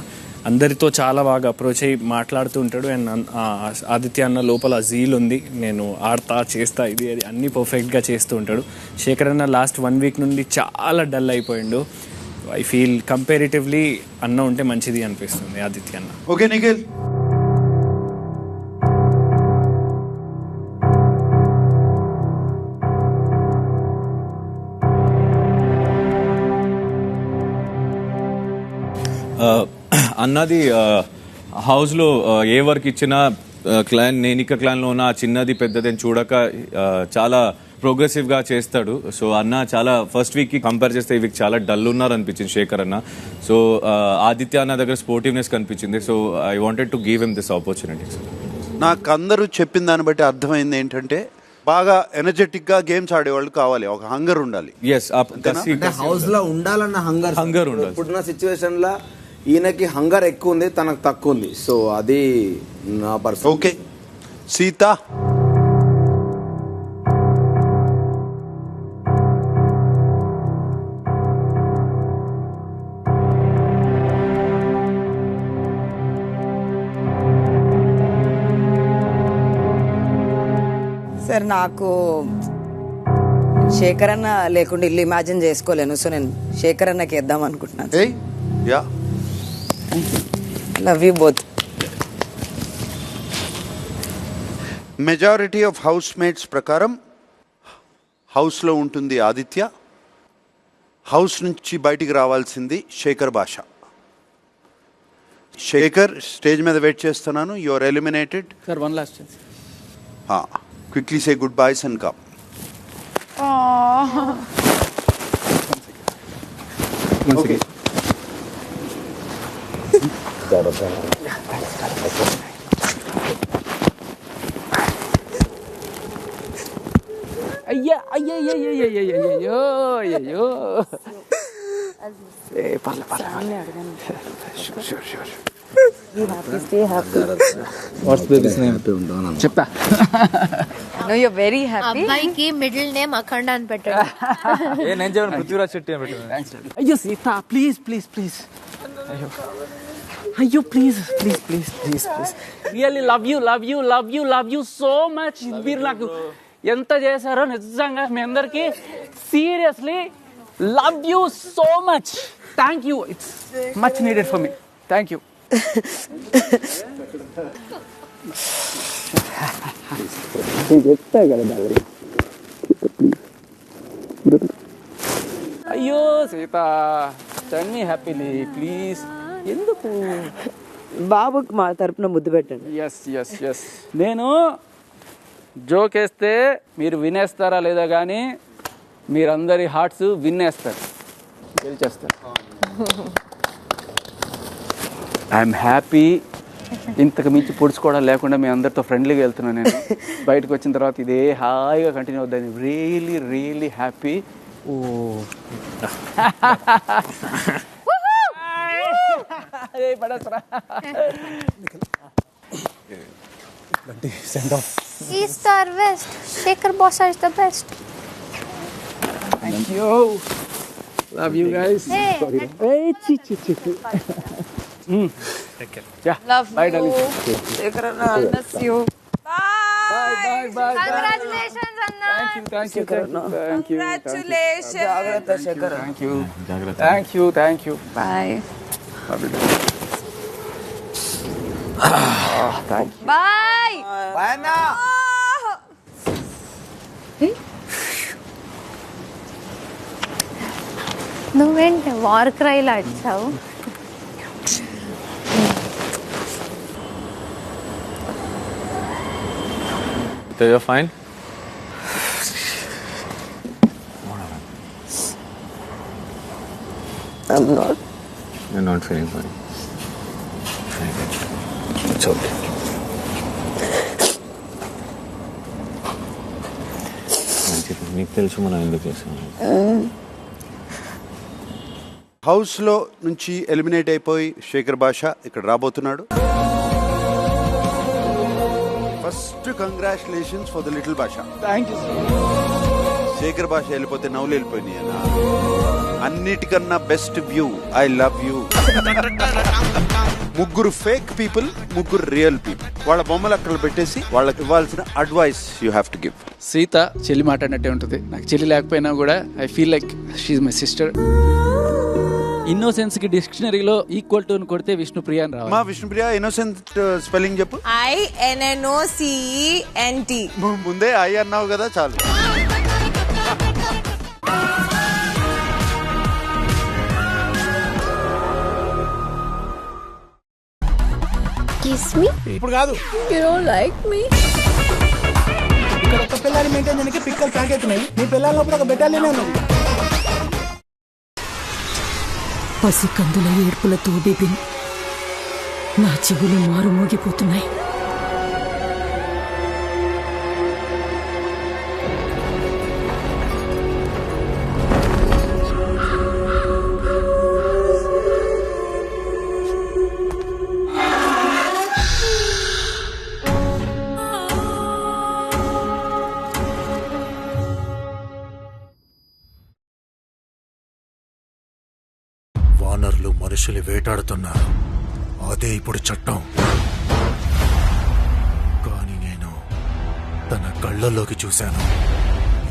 అందరితో చాలా బాగా అప్రోచ్ అయ్యి మాట్లాడుతూ ఉంటాడు. అండ్ ఆదిత్య అన్న లోపల జీల్ ఉంది, నేను ఆడతా చేస్తా ఇది అది అన్నీ పర్ఫెక్ట్గా చేస్తూ ఉంటాడు. శేఖర్ అన్న లాస్ట్ 1 వీక్ నుండి చాలా డల్ అయిపోయిండు. ఐ ఫీల్ కంపారిటివ్లీ అన్న ఉంటే మంచిది అనిపిస్తుంది ఆదిత్య అన్న. ఓకే నిఖిల్. అన్నది హౌస్లో ఏ వర్క్ ఇచ్చినా క్లాన్ నేనిక క్లాన్లో ఉన్న చిన్నది పెద్దదని చూడక చాలా ప్రోగ్రెసివ్గా చేస్తాడు. సో అన్న చాలా ఫస్ట్ వీక్కి కంపేర్ చేస్తే ఈ వీక్ చాలా డల్ ఉన్నారు అనిపించింది శేఖర్ అన్న. సో ఆదిత్య అన్న దగ్గర స్పోర్టివ్నెస్ కనిపించింది. So I wanted to give him this opportunity. నాకు అందరూ చెప్పిన దాన్ని బట్టి అర్థమైంది ఏంటంటే, బాగా ఎనర్జెటిక్ గా గేమ్స్ ఆడేవాళ్ళు కావాలి, ఒక హంగర్ ఉండాలి. హౌస్ లో ఉండాలన్న హంగర్ ఉండాలి. ఇప్పుడున్న సిచ్యువేషన్ లా ఈయనకి హంగర్ ఎక్కువ ఉంది, తనకు తక్కువ ఉంది. సో అది నా పర్సన్. ఓకే, సీత. సార్, నాకు శేఖర్ అన్న లేకుండా ఇల్లు ఇమాజిన్ చేసుకోలేను. సో నేను శేఖర్ అన్నకి ఇద్దాం అనుకుంటున్నాను. Love you both. Majority of house mates ప్రకారం హౌస్లో ఉంటుంది ఆదిత్య, హౌస్ నుంచి బయటికి రావాల్సింది శేఖర్ భాష. శేఖర్, స్టేజ్ మీద వెయిట్ చేస్తున్నాను. You are eliminated. Sir, one last chance. Quickly say goodbyes and come. Okay. అయ్యా అయ్యో చెప్పా. Very happy. అబ్బాయికి మిడిల్ నేమ్ అఖండ అని పెట్టాడు. నేను చెప్పాను పృథ్వీరాజ్ శెట్టి అని పెట్టాను. అయ్యో సీత, ప్లీజ్ ప్లీజ్ ప్లీజ్. అయ్యో please please please please please. Really love you so much. మీరు నాకు ఎంత చేశారో నిజంగా మీ అందరికి seriously love you so much. Thank you. It's much needed for me. Thank you. అయ్యో Seetha, tell me happily please. ఎందుకు? బాబుకి మా తరపున ముద్దు పెట్టండి. Yes yes yes. నేను జోక్ వేస్తే మీరు వినేస్తారా లేదా కానీ మీరందరి హార్ట్స్ వినేస్తారు, గెలిచేస్తారు. I'm happy. ఇంతకు మించి పొడుచుకోవడం లేకుండా మీ అందరితో ఫ్రెండ్లీగా వెళ్తున్నాను. నేను బయటకు వచ్చిన తర్వాత ఇదే హాయిగా కంటిన్యూ అవుతుంది. Really really happy. Oh East or West? Shekhar Bossa is the best. Thank you. Love you guys. Hey. Hey, chi. Take care. Yeah. Love Bye, you. darling. Shekhar Anna, miss you. Bye. Congratulations, Anna. Thank you. Congratulations. Jagrata, Shekhar. Thank you. Bye. Love you. Thank you. Bye. Bye, Anna. నువ్వేంటి war క్రైలా వచ్చావు? So you're fine? I'm not. You're not feeling fine. It's okay. నీకు తెలుసు మనం ఎందుకు చేసాము. House లో నుంచి eliminate అయిపోయి శేఖర్ భాష ఇక్కడ రాబోతున్నాడు. First congratulations for the little Basha. Thank you. Shekhar Basha వెళ్ళిపోతే నవ్వులు వెళ్ళిపోయినాయి అన్న. అన్నిటికన్నా best view. I love you. ముగ్గురు ఫేక్ పీపుల్, ముగ్గురు రియల్ పీపుల్. వాళ్ళ బొమ్మలు అక్కడ పెట్టేసి వాళ్ళకి ఇవ్వాల్సిన advice you have to give. Sita చెల్లి మాట్లాడినట్టే ఉంటుంది. నాకు చెల్లి లేకపోయినా కూడా I feel like she's my sister. Innocence కి డిక్షనరీలో ఈక్వల్ టు కొడితే విష్ణుప్రియ అని రావాలి. మా విష్ణుప్రియ ఇన్నోసెంట్ స్పెల్లింగ్ చెప్పు. INNOCENT. ముందే ఐ అన్నావు కదా, చాలు. Kiss me? ఇప్పుడు కాదు. You don't like me? ఇక్కడ ఒక పిల్లని మెయింటైన్ చేయడానికి పిక్కలు ప్యాక్ అవుతున్నాయి. నీ పిల్లల లోపల ఒక బెటాలియన్ ఉన్నది. పసికందుల ఏడ్పులతో బిపిన్ నా చెవులు మారుమోగిపోతున్నాయి. వానర్లు మనుషులు వేటాడుతున్నారు. అదే ఇప్పుడు చట్టం. కానీ నేను తన కళ్ళల్లోకి చూశాను.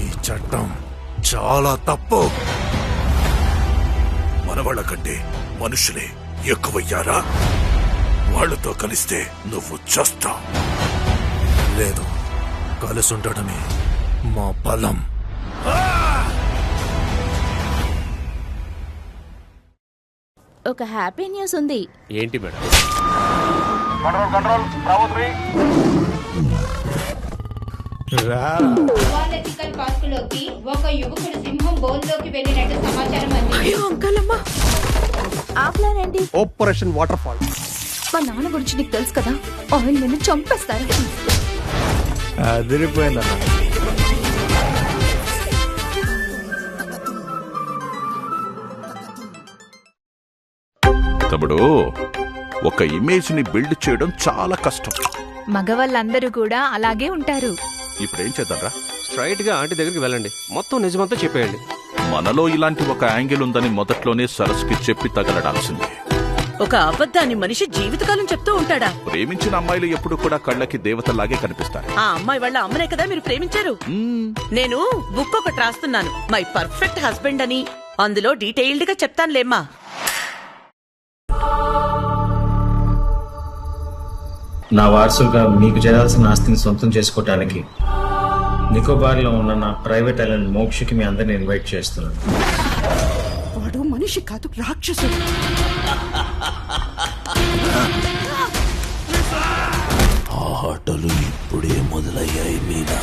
ఈ చట్టం చాలా తప్పు. మనవాళ్ళ కంటే మనుషులే ఎక్కువయ్యారా? వాళ్ళతో కలిస్తే నువ్వు చస్తావు. లేదు, కలిసి ఉండడమే మా బలం. ఒక హ్యాపీ న్యూస్ ఉంది. ఏంటి మేడం? జువాలజికల్ పార్కులోకి ఒక యువకుడు సింహం బోన్లోకి వెళ్ళినట్టు సమాచారం అందింది. అయ్యో అంకలమ్మ, ఆ ప్లాన్ ఏంటి? Operation water fall. మా నాన్న గురించి నీకు తెలుసు కదా, ఆయన నిన్ను చంపేస్తారు. అదిరిపోయిందన్న. తమ్ముడు, ఒక ఇమేజ్ ని బిల్డ్ చేయడం చాలా కష్టం. మగవాళ్ళందరూ కూడా అలాగే ఉంటారు. ఇప్పుడు ఏం చేద్దాంరా? స్ట్రైట్ గా ఆంటీ దగ్గరికి వెళ్ళండి, మొత్తం నిజమంతా చెప్పేయండి. మనలో ఇలాంటి ఒక యాంగిల్ ఉందని మొదట్లోనే సరస్కి చెప్పి తగలడాల్సింది. ఒక అబద్ధాన్ని మనిషి జీవితకాలం చెప్తూ ఉంటాడా? ప్రేమించిన అమ్మాయిలు ఎప్పుడు కూడా కళ్ళకి దేవతలాగే కనిపిస్తారు. ఆ అమ్మాయి వాళ్ళ అమ్మనే కదా మీరు ప్రేమించారు. నేను బుక్ ఒకటి రాస్తున్నాను, మై పర్ఫెక్ట్ హస్బెండ్ అని. అందులో డీటెయిల్డ్ గా చెప్తానులేమ్మా. నా వారసుగా మీకు చేయాల్సిన ఆస్తిని సొంతం చేసుకోవటానికి నికోబార్లో ఉన్న నా ప్రైవేట్ ఐలాండ్ మోక్షకి మీ అందరిని ఇన్వైట్ చేస్తున్నాను. వాడు మనిషి కాదు, రాక్షసుడు. ఆటలు ఇప్పుడే మొదలయ్యాయి మీనా.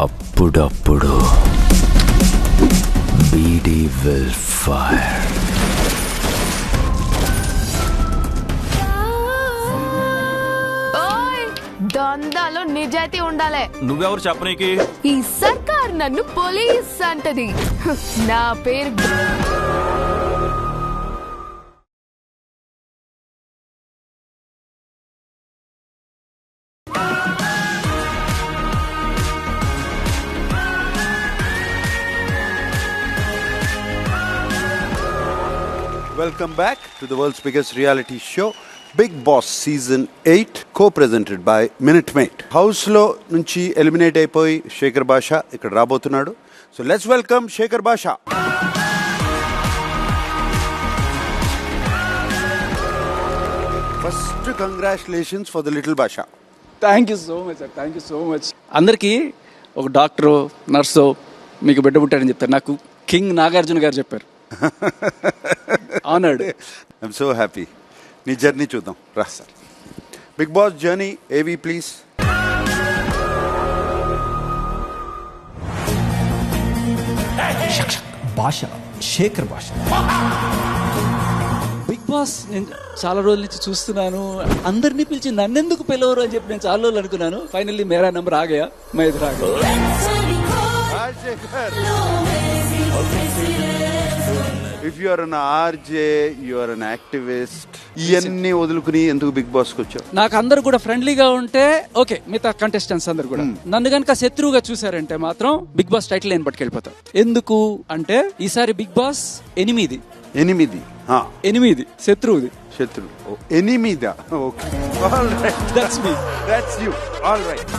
అప్పుడప్పుడు బీడీ విల్ ఫైర్. దందాలో నిజాయితీ ఉండాలి. నువ్వెవరు చెప్పనీకి? ఈ సర్కార్ నన్ను పోలీస్ అంటది. నా పేరు Welcome back to the world's biggest reality show, Big Boss Season 8, co-presented by Minute Maid. House లో నుంచి ఎలిమినేట్ అయిపోయి శేఖర్ భాష ఇక్కడ రాబోతున్నాడు. So let's welcome శేఖర్ భాష. First, congratulations for the little భాష. Thank you so much sir, thank you so much. అందరికీ ఒక doctor నర్సో మీకు బిడ్డ పుట్టాడని చెప్తారు. నాకు కింగ్ నాగార్జున గారు చెప్పారు. ఆనర్డ్. I'm so happy. నీ జర్నీ చూద్దాం రా సార్. బిగ్ బాస్ జర్నీ ఏవి ప్లీజ్. భాష, శేఖర్ భాష. బిగ్ బాస్ నేను చాలా రోజుల నుంచి చూస్తున్నాను. అందరినీ పిలిచి నన్నెందుకు పిలవరు అని చెప్పి నేను చాలా రోజులు అనుకున్నాను. ఫైనల్లీ మేరా నంబర్ ఆ గయా, మై ఇధర్ ఆ Gaya. If you are an RJ, you are an activist. ఇవన్నీ వదులుకుని ఎందుకు బిగ్ బాస్ కి వచ్చావు? నాకు అందరు కూడా ఫ్రెండ్లీగా ఉంటే ఓకే, మిగతా కంటెస్టెంట్స్ అందరు కూడా నన్ను కనుక శత్రువుగా చూసారంటే మాత్రం బిగ్ బాస్ టైటిల్ నేను పట్టుకెళ్ళిపోతా. ఎందుకు అంటే ఈసారి బిగ్ బాస్ 8 శత్రువుది. శత్రువు 8. Okay, all right, that's me, that's you. All right.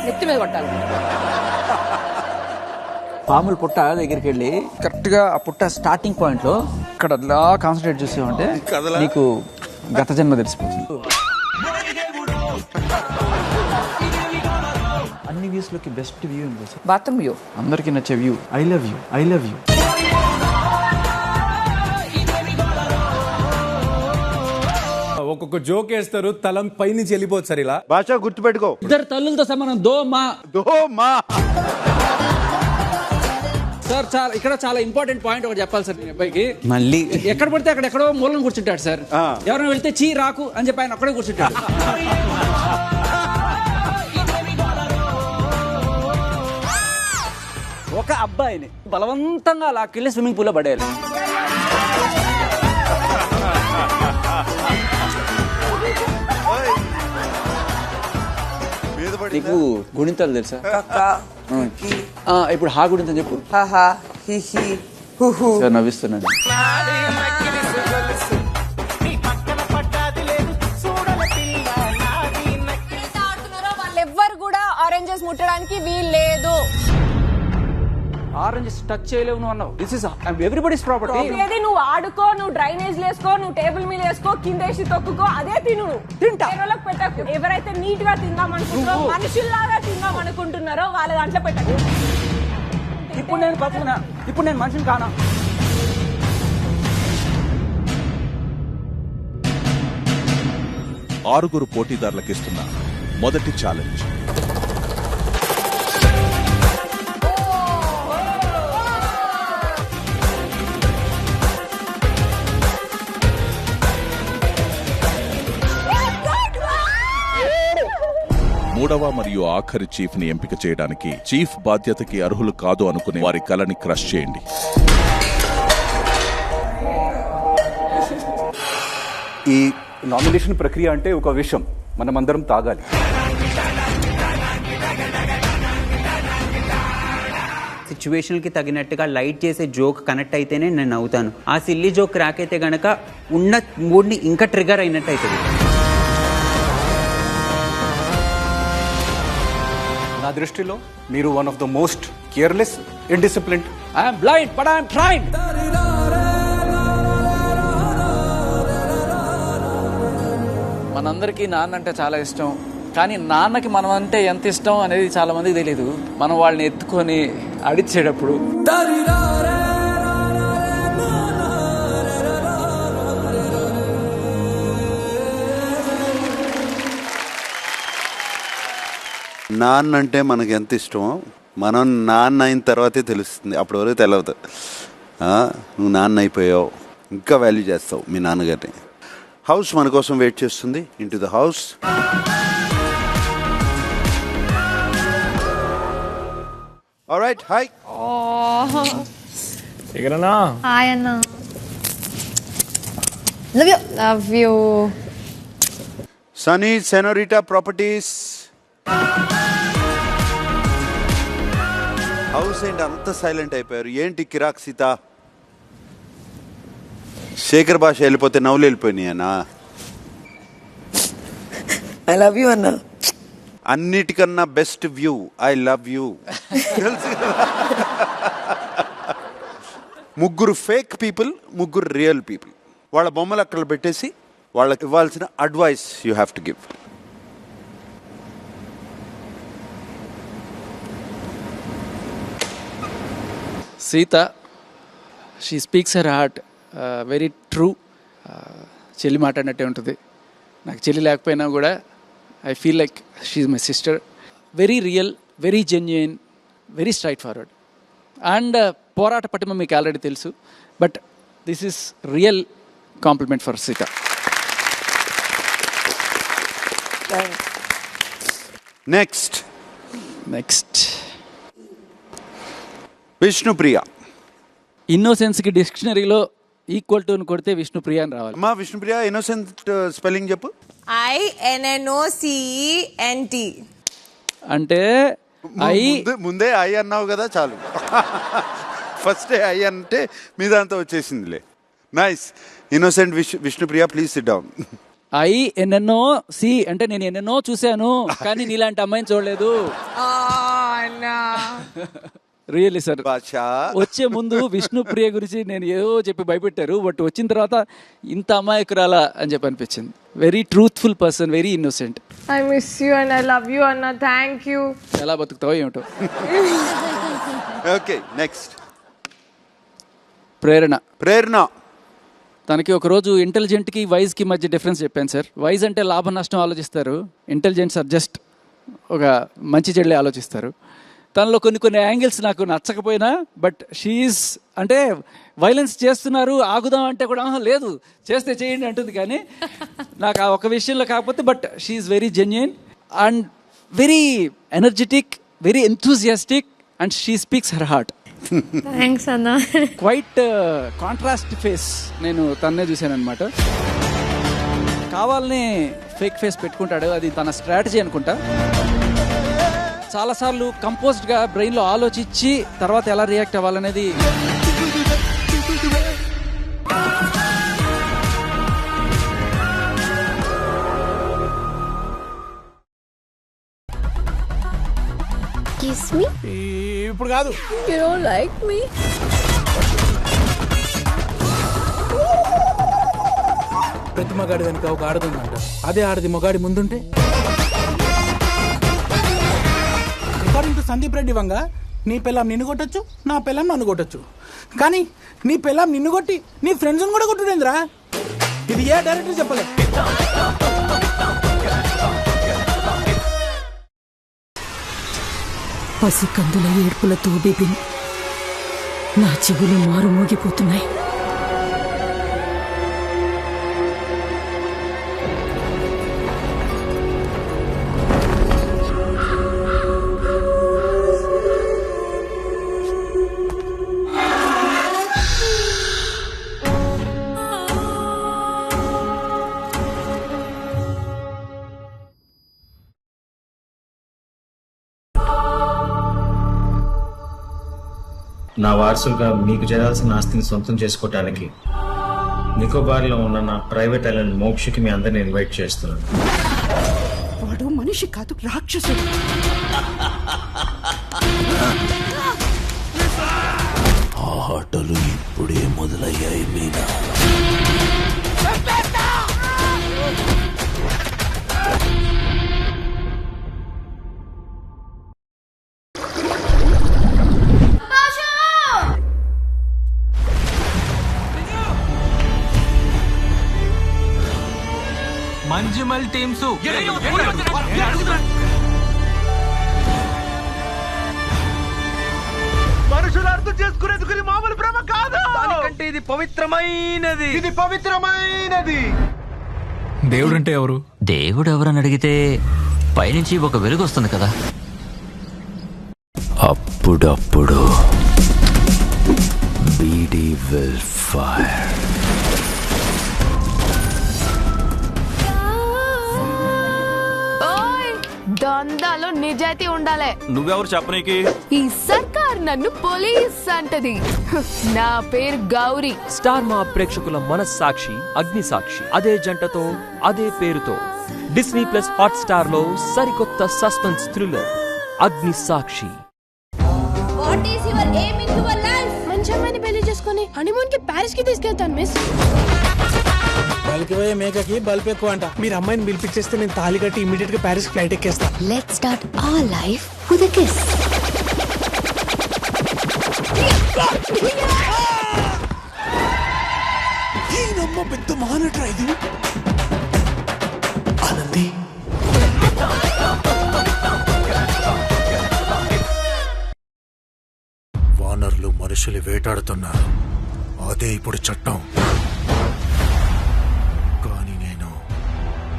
నెత్తి మీద కొట్టాలి. పాముల పుట్ట దగ్గరికి వెళ్ళి కరెక్ట్ గా ఆ పుట్ట స్టార్టింగ్ పాయింట్ లో ఇక్కడ అలా కాన్సన్ట్రేట్ చూసామంటే నీకు గత జన్మ తెలిసిపోతుంది. అన్ని వ్యూస్ లోకి బెస్ట్ వ్యూ బాత్రూమ్ వ్యూ, అందరికి నచ్చే view. I love you, I love you. ఒక్కొక్క జోక్ వేస్తారు, తలం పై నుంచి వెళ్ళిపోతుంది సార్. ఇలా భాష గుర్తుపెట్టుకో, ఇద్దరు తల్లులతో సమానం. దో మా సార్. చాలా ఇక్కడ చాలా ఇంపార్టెంట్ పాయింట్ ఒకటి చెప్పాలి సార్. నేను అబ్బాయికి మళ్ళీ ఎక్కడ పడితే అక్కడ ఎక్కడో మూలం కూర్చుంటాడు సార్. ఎవరైనా వెళ్తే చీ రాకు అని చెప్పి ఆయన అక్కడే కూర్చుంటాడు. ఒక అబ్బాయిని బలవంతంగా లాక్కెళ్ళి స్విమ్మింగ్ పూల్లో పడేయాలి. నీకు గుణింతాలు తెలుసా? ఇప్పుడు హా గుణింతం చెప్పు. సార్ నవ్విస్తున్నాను. వాళ్ళెవ్వరు కూడా ఆరెంజెస్ ముట్టడానికి వీల్లేదు. ఆరెంజెస్ టచ్ చేయలేవు నువ్వు అన్నావు. This is everybody's property. నువ్వు ఆడుకో, నువ్వు డ్రైనేజ్ వేసుకో, నువ్వు టేబుల్ మీద వేసుకో, కింద వేసి తొక్కుకో, అదే తిను. తింటా పెట్టకు. ఎవరైతే నీట్ గా తిందాం అనుకుంటారో, మనుషుల్లాగా తిందాం అనుకుంటున్నారో వాళ్ళ దాంట్లో పెట్టకు. ఇప్పుడు నేను పప్పునా, ఇప్పుడు నేను మనిషిని కానా? ఆరుగురు పోటీదారులకు ఇస్తున్న మొదటి ఛాలెంజ్. మూడవ మరియు ఆఖరి చీఫ్ ని ఎంపిక చేయడానికి చీఫ్ బాధ్యతకి అర్హులు కాదు అనుకునే వారి కలని క్రష్ చేయండి. ఈ నామినేషన్ ప్రక్రియ అంటే ఒక విషయం, మనమందరం తాగాలి. సిచ్యువేషన్కి తగినట్టుగా లైట్ చేసే జోక్ కనెక్ట్ అయితేనే నేను నవ్వుతాను. ఆ సిల్లీ జోక్ క్రాక్ అయితే గనక ఉన్న మూడ్ని ఇంకా ట్రిగర్ అయినట్టు అవుతుంది. నా దృష్టిలో మీరు one of the most careless, indisciplined. I'm blind but I'm trying. మనందరికీ నాన్న అంటే చాలా ఇష్టం, కానీ నాన్నకి మనం అంటే ఎంత ఇష్టం అనేది చాలా మందికి తెలియదు. మనం వాళ్ళని ఎత్తుకొని అడిచేటప్పుడు నాన్న అంటే మనకి ఎంత ఇష్టమో మనం నాన్న అయిన తర్వాతే తెలుస్తుంది. అప్పటి వరకు తెలియదు. నువ్వు నాన్న అయిపోయావు, ఇంకా వాల్యూ చేస్తావు మీ నాన్నగారిని. హౌస్ మన కోసం వెయిట్ చేస్తుంది. Into the house. Alright, hi. శేఖరన్నా హాయ్ అన్న. Love you. Sunny senorita properties house ఏంటి అంత సైలెంట్ అయిపోయారు? ఏంటి కిరాక్ సీత? శేఖర్ భాష వెళ్ళిపోతే నవ్వులు వెళ్ళిపోయినాయనా? ఐ లవ్ యూ అన్న. అన్నిటికన్నా best view I love you. ముగ్గురు ఫేక్ పీపుల్, ముగ్గురు రియల్ పీపుల్. వాళ్ళ బొమ్మలు అక్కడ పెట్టేసి వాళ్ళకి ఇవ్వాల్సిన advice you have to give. Seetha, she speaks her heart, very true. చెల్లి మాట్లాడినట్టే ఉంటుంది. నాకు చెల్లి లేకపోయినా కూడా I feel like she's my sister. Very real, very genuine, very straightforward. And పోరాట పటిమ మీకు ఆల్రెడీ తెలుసు, but this is real compliment for Seetha. Next Vishnupriya. ఇన్నోసెన్స్కి డిక్షనరీలో ఈక్వల్ టు కొడితే విష్ణుప్రియ అని రావాలి. మా విష్ణుప్రియ ఇన్నోసెంట్ స్పెల్లింగ్ చెప్పు. INNOCENT. అంటే ముందే ఐ అన్నావు కదా, చాలు. ఫస్ట్ ఐ అంటే మీద అంతా వచ్చేసిందిలే. Nice. Innocent Vishnupriya, please sit down. INNOC అంటే నేను ఎన్నెన్నో చూశాను, కానీ నీలాంటి అమ్మాయిని చూడలేదు. Really sir. వచ్చే ముందు విష్ణుప్రియ గురించి నేను ఏదో చెప్పి భయపెట్టారు, బట్ వచ్చిన తర్వాత ఇంత అమాయకురాలా అని చెప్పి అనిపించింది. Very truthful person, very innocent. I miss you and I love you అన్న. Thank you. ఎలా బతుకుతావో ఏమిటో. Okay, next Prerana. తనకి ఒకరోజు ఇంటెలిజెంట్కి వైజ్కి మధ్య డిఫరెన్స్ చెప్పాను సార్. వైజ్ అంటే లాభ నష్టం ఆలోచిస్తారు, ఇంటెలిజెంట్స్ ఆర్ జస్ట్ ఒక మంచి చెడులే ఆలోచిస్తారు. తనలో కొన్ని యాంగిల్స్ నాకు నచ్చకపోయినా, బట్ షీఈస్ అంటే వైలెన్స్ చేస్తున్నారు ఆగుదాం అంటే కూడా లేదు చేస్తే చేయండి అంటుంది, కానీ నాకు ఆ ఒక విషయంలో కాకపోతే, but she's very genuine and very energetic, very enthusiastic and she speaks her heart. Thanks అన్న. Quite contrast face. నేను తన్నే చూశాను అనమాట. కావాలనే ఫేక్ ఫేస్ పెట్టుకుంటాడు, అది తన స్ట్రాటజీ అనుకుంటా. చాలాసార్లు కంపోజ్డ్గా బ్రెయిన్లో ఆలోచించి తర్వాత ఎలా రియాక్ట్ అవ్వాలనేది. ఇప్పుడు కాదు. You don't like me? ప్రతి మగాడి వెనుక ఒక ఆడదుందంట. అదే ఆడది మగాడి ముందుంటే. అకార్డింగ్ టు సందీప్ రెడ్డి వంగ, నీ పిల్లం నిన్ను కొట్టచ్చు, నా పిల్లం నన్ను కొట్టచ్చు, కానీ నీ పిల్లం నిన్ను కొట్టి నీ ఫ్రెండ్స్ని కూడా కొట్టుడేంద్రా? ఇది ఏ డైరెక్టర్ చెప్పలే. పసికందుల ఏడ్పులతో బిబిన్ నా చెవులు మారుమోగిపోతున్నాయి. నా వారసుగా మీకు చేయాల్సిన ఆస్తిని సొంతం చేసుకోవటానికి నికోబార్లో ఉన్న నా ప్రైవేట్ ఐలాండ్ మోక్షకి మీ అందరిని ఇన్వైట్ చేస్తున్నాను. వాడు మనిషి కాదు, రాక్షసుడు. ఆటలు ఇప్పుడే మొదలయ్యాయి మీనా. మంజుమల్ టీమ్స్ మనుషులు అర్థం చేసుకునేందుకు ఇది మామూలు ప్రేమ కాదు. దానికంటే ఇది పవిత్రమైనది. ఇది పవిత్రమైనది. దేవుడు అంటే ఎవరు? దేవుడు ఎవరని అడిగితే పైనుంచి ఒక వెలుగు వస్తుంది కదా. అప్పుడప్పుడు BD will fire. దందాలో నిజాయితీ ఉండాలి. నువ్వెవరు చెప్పనీకి? ఈ సర్కార్ నన్ను పోలీస్ అంటది. నా పేరు గౌరీ. స్టార్ మా ప్రేక్షకుల మనస్సాక్షి అగ్ని సాక్షి. అదే జంటతో అదే పేరుతో డిస్నీ ప్లస్ హాట్ స్టార్ లో సరికొత్త suspense thriller Agni Sakshi. What is your aim in your life? మంచి అమ్మాయిని పెళ్లి చేసుకొని హనీమూన్ కి ప్యారిస్ కి తీసుకెళ్తాను మిస్. బల్కి పోయే మేకకి బల్బ్ ఎక్కువ అంట. మీరు అమ్మాయిని పిలిపించేస్తే నేను తాళి కట్టి ఇమీడియట్ గా ప్యారిస్ ఫ్లైట్ ఎక్కేస్తా. Let's start our life with a kiss. ఈయనమ్మ పెద్ద మహానటురా ఇది. ఆనంది వానర్లు మనుషులు వేటాడుతున్నారు. అదే ఇప్పుడు చట్టం. కానీ నేను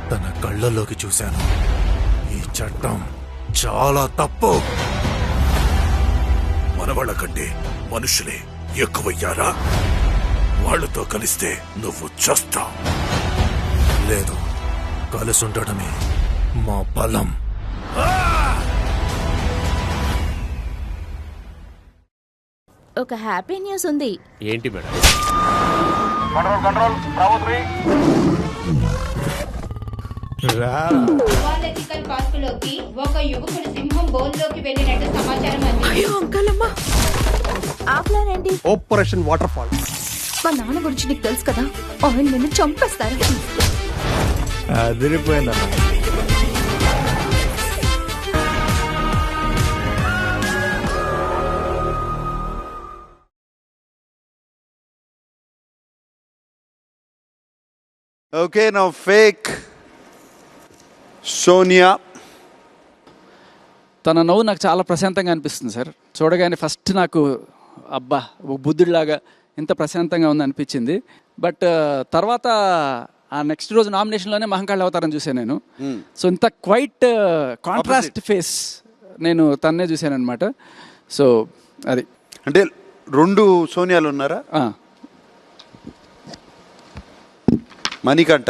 తన కళ్ళల్లోకి చూశాను. ఈ చట్టం చాలా తప్పు. మనవాళ్ళ కంటే మనుషులే ఎక్కువయ్యారా? వాళ్ళతో కలిస్తే నువ్వు చస్తావు. లేదు, కలిసి ఉండడమే మా బలం. ఒక హ్యాపీ న్యూస్ ఉంది. ఏంటి మేడం? జువాలజికల్ పార్క్ లోకి ఒక యువకుడు సింహం బోన్లోకి వెళ్ళినట్టు సమాచారం అందింది. అయ్యో అంకలమ్మ, ఆ ప్లాన్ ఏంటి? Operation water fall. మా నాన్న గురించి నీకు తెలుసు కదా, ఆయన నిన్ను చంపేస్తారు. అదిరిపోయిందన్న. Okay, now fake Sonia. తన నవ్వు నాకు చాలా ప్రశాంతంగా అనిపిస్తుంది సార్. చూడగానే ఫస్ట్ నాకు అబ్బా ఒక బుద్ధుడిలాగా ఇంత ప్రశాంతంగా ఉంది అనిపించింది. బట్ తర్వాత ఆ నెక్స్ట్ రోజు నామినేషన్లోనే మహంకాళి అవతారం చూశాను నేను. సో ఇంత క్వైట్ కాంట్రాస్ట్ ఫేస్ నేను తన్నే చూశాను అనమాట. సో అది అంటే 2 సోనియాలు ఉన్నారా? మణికంఠ.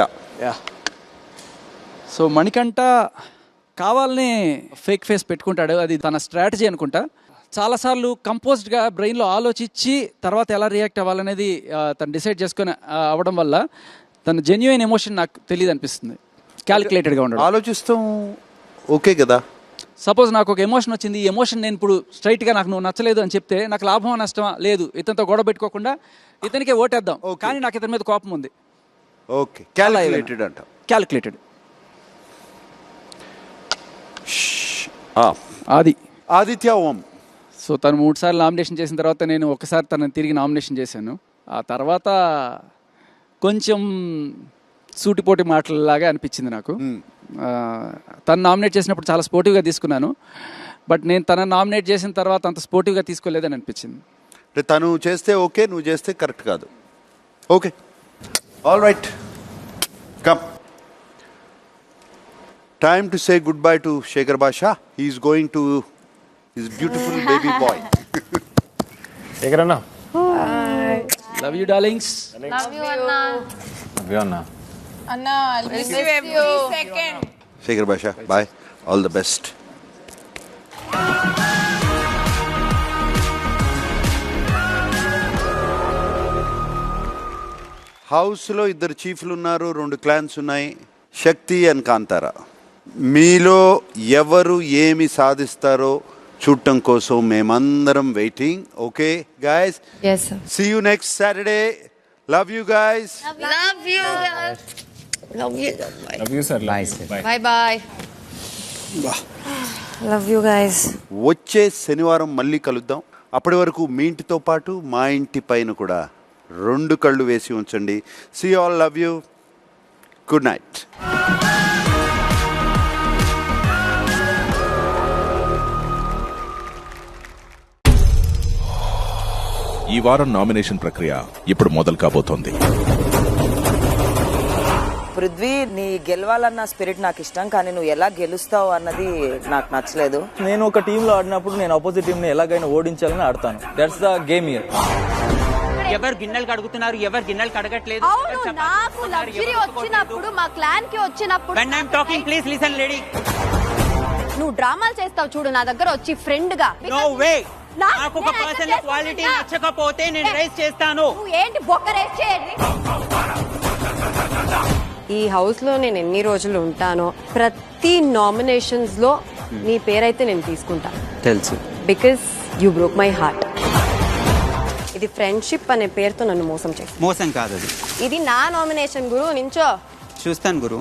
సో మణికంఠ కావాలని ఫేక్ ఫేస్ పెట్టుకుంటాడు. అది తన స్ట్రాటజీ అనుకుంటా. చాలాసార్లు కంపోజ్డ్గా బ్రెయిన్లో ఆలోచించి తర్వాత ఎలా రియాక్ట్ అవ్వాలనేది తను డిసైడ్ చేసుకొని అవ్వడం వల్ల తన జెన్యుయిన్ ఎమోషన్ నాకు తెలియదు అనిపిస్తుంది. క్యాలిక్యులేటెడ్గా ఉండడం. ఆలోచిస్తాం ఓకే కదా. సపోజ్ నాకు ఒక ఎమోషన్ వచ్చింది. ఈ ఎమోషన్ నేను ఇప్పుడు స్ట్రైట్గా నాకు నువ్వు నచ్చలేదు అని చెప్తే నాకు లాభమా నష్టమా? లేదు, ఇతనితో గొడవ పెట్టుకోకుండా ఇతనికే ఓటేద్దాం. కానీ నాకు ఇతని మీద కోపం ఉంది. ఓకే, క్యాలిక్యులేటెడ్ అంట. క్యాలిక్యులేటెడ్. ఆదిత్య ఓం. సో తను 3 సార్లు నామినేషన్ చేసిన తర్వాత నేను ఒకసారి తనని తిరిగి నామినేషన్ చేశాను. ఆ తర్వాత కొంచెం సూటిపోటి మాటలలాగా అనిపించింది నాకు. తను నామినేట్ చేసినప్పుడు చాలా స్పోర్టివ్గా తీసుకున్నాను. బట్ నేను తనని నామినేట్ చేసిన తర్వాత అంత స్పోర్టివ్గా తీసుకోలేదని అనిపించింది. అంటే తను చేస్తే ఓకే, నువ్వు చేస్తే కరెక్ట్ కాదు. Okay, all right, come. Time to say goodbye to Shekhar Basha. He is going to his beautiful baby boy. Shekhar Anna. Love you, darlings. Love you, Anna. Love you, Anna. Anna, I'll miss you every second. Shekhar Basha, bye. All the best. హౌస్లో 2 చీఫ్లు ఉన్నారు, 2 clans ఉన్నాయి, శక్తి and Kantara. మీలో ఎవరు ఏమి సాధిస్తారో చూడటం కోసం మేమందరం waiting. Okay guys, see you next Saturday. Love you guys. Love you. Love you, sir. Bye, sir. Bye bye. Love you guys. వచ్చే శనివారం మళ్ళీ కలుద్దాం. అప్పటి వరకు మీ ఇంటితో పాటు మా ఇంటి పైన కూడా 2 కళ్ళు వేసి ఉంచండి. See all, love you, good night. ఈ వారం నామినేషన్ ప్రక్రియ ఇప్పుడు మొదలు కాబోతోంది. పృథ్వీ, నీ గెలవాలన్న స్పిరిట్ నాకు ఇష్టం, కానీ నువ్వు ఎలా గెలుస్తావు అన్నది నాకు నచ్చలేదు. నేను ఒక టీంలో ఆడినప్పుడు నేను ఆపోజిట్ టీంని ఎలాగైనా ఓడించాలని ఆడతాను. That's the game here. ఎవరు గిన్నెలు కడుగుతున్నారు, ఎవరు గిన్నెలు కడగట్లేదు. అవును, నాకు లగ్జరీ వచ్చినప్పుడు, మా క్లాన్ కి వచ్చినప్పుడు. When I'm talking, please listen, lady. నువ్వు డ్రామాలు చేస్తావు చూడు నా దగ్గర వచ్చి ఫ్రెండ్ గా. No way. నాకు ఒక పర్సన్ క్వాలిటీ నచ్చకపోతే నేను రేస్ చేస్తాను. నువ్వు ఏంటి బొక్క రేస్ చేయండి. ఈ హౌస్ లో నేను ఎన్ని రోజులు ఉంటానో ప్రతి నామినేషన్స్ లో నీ పేరైతే నేను తీసుకుంటా. తెలుసు. Because you broke my heart. ఇది ఫ్రెండ్షిప్ అనే పేరుతో నన్ను మోసం చేసి. మోసం కాదు అది. ఇది నా నామినేషన్ గురు, నించో. చూస్తాను గురు.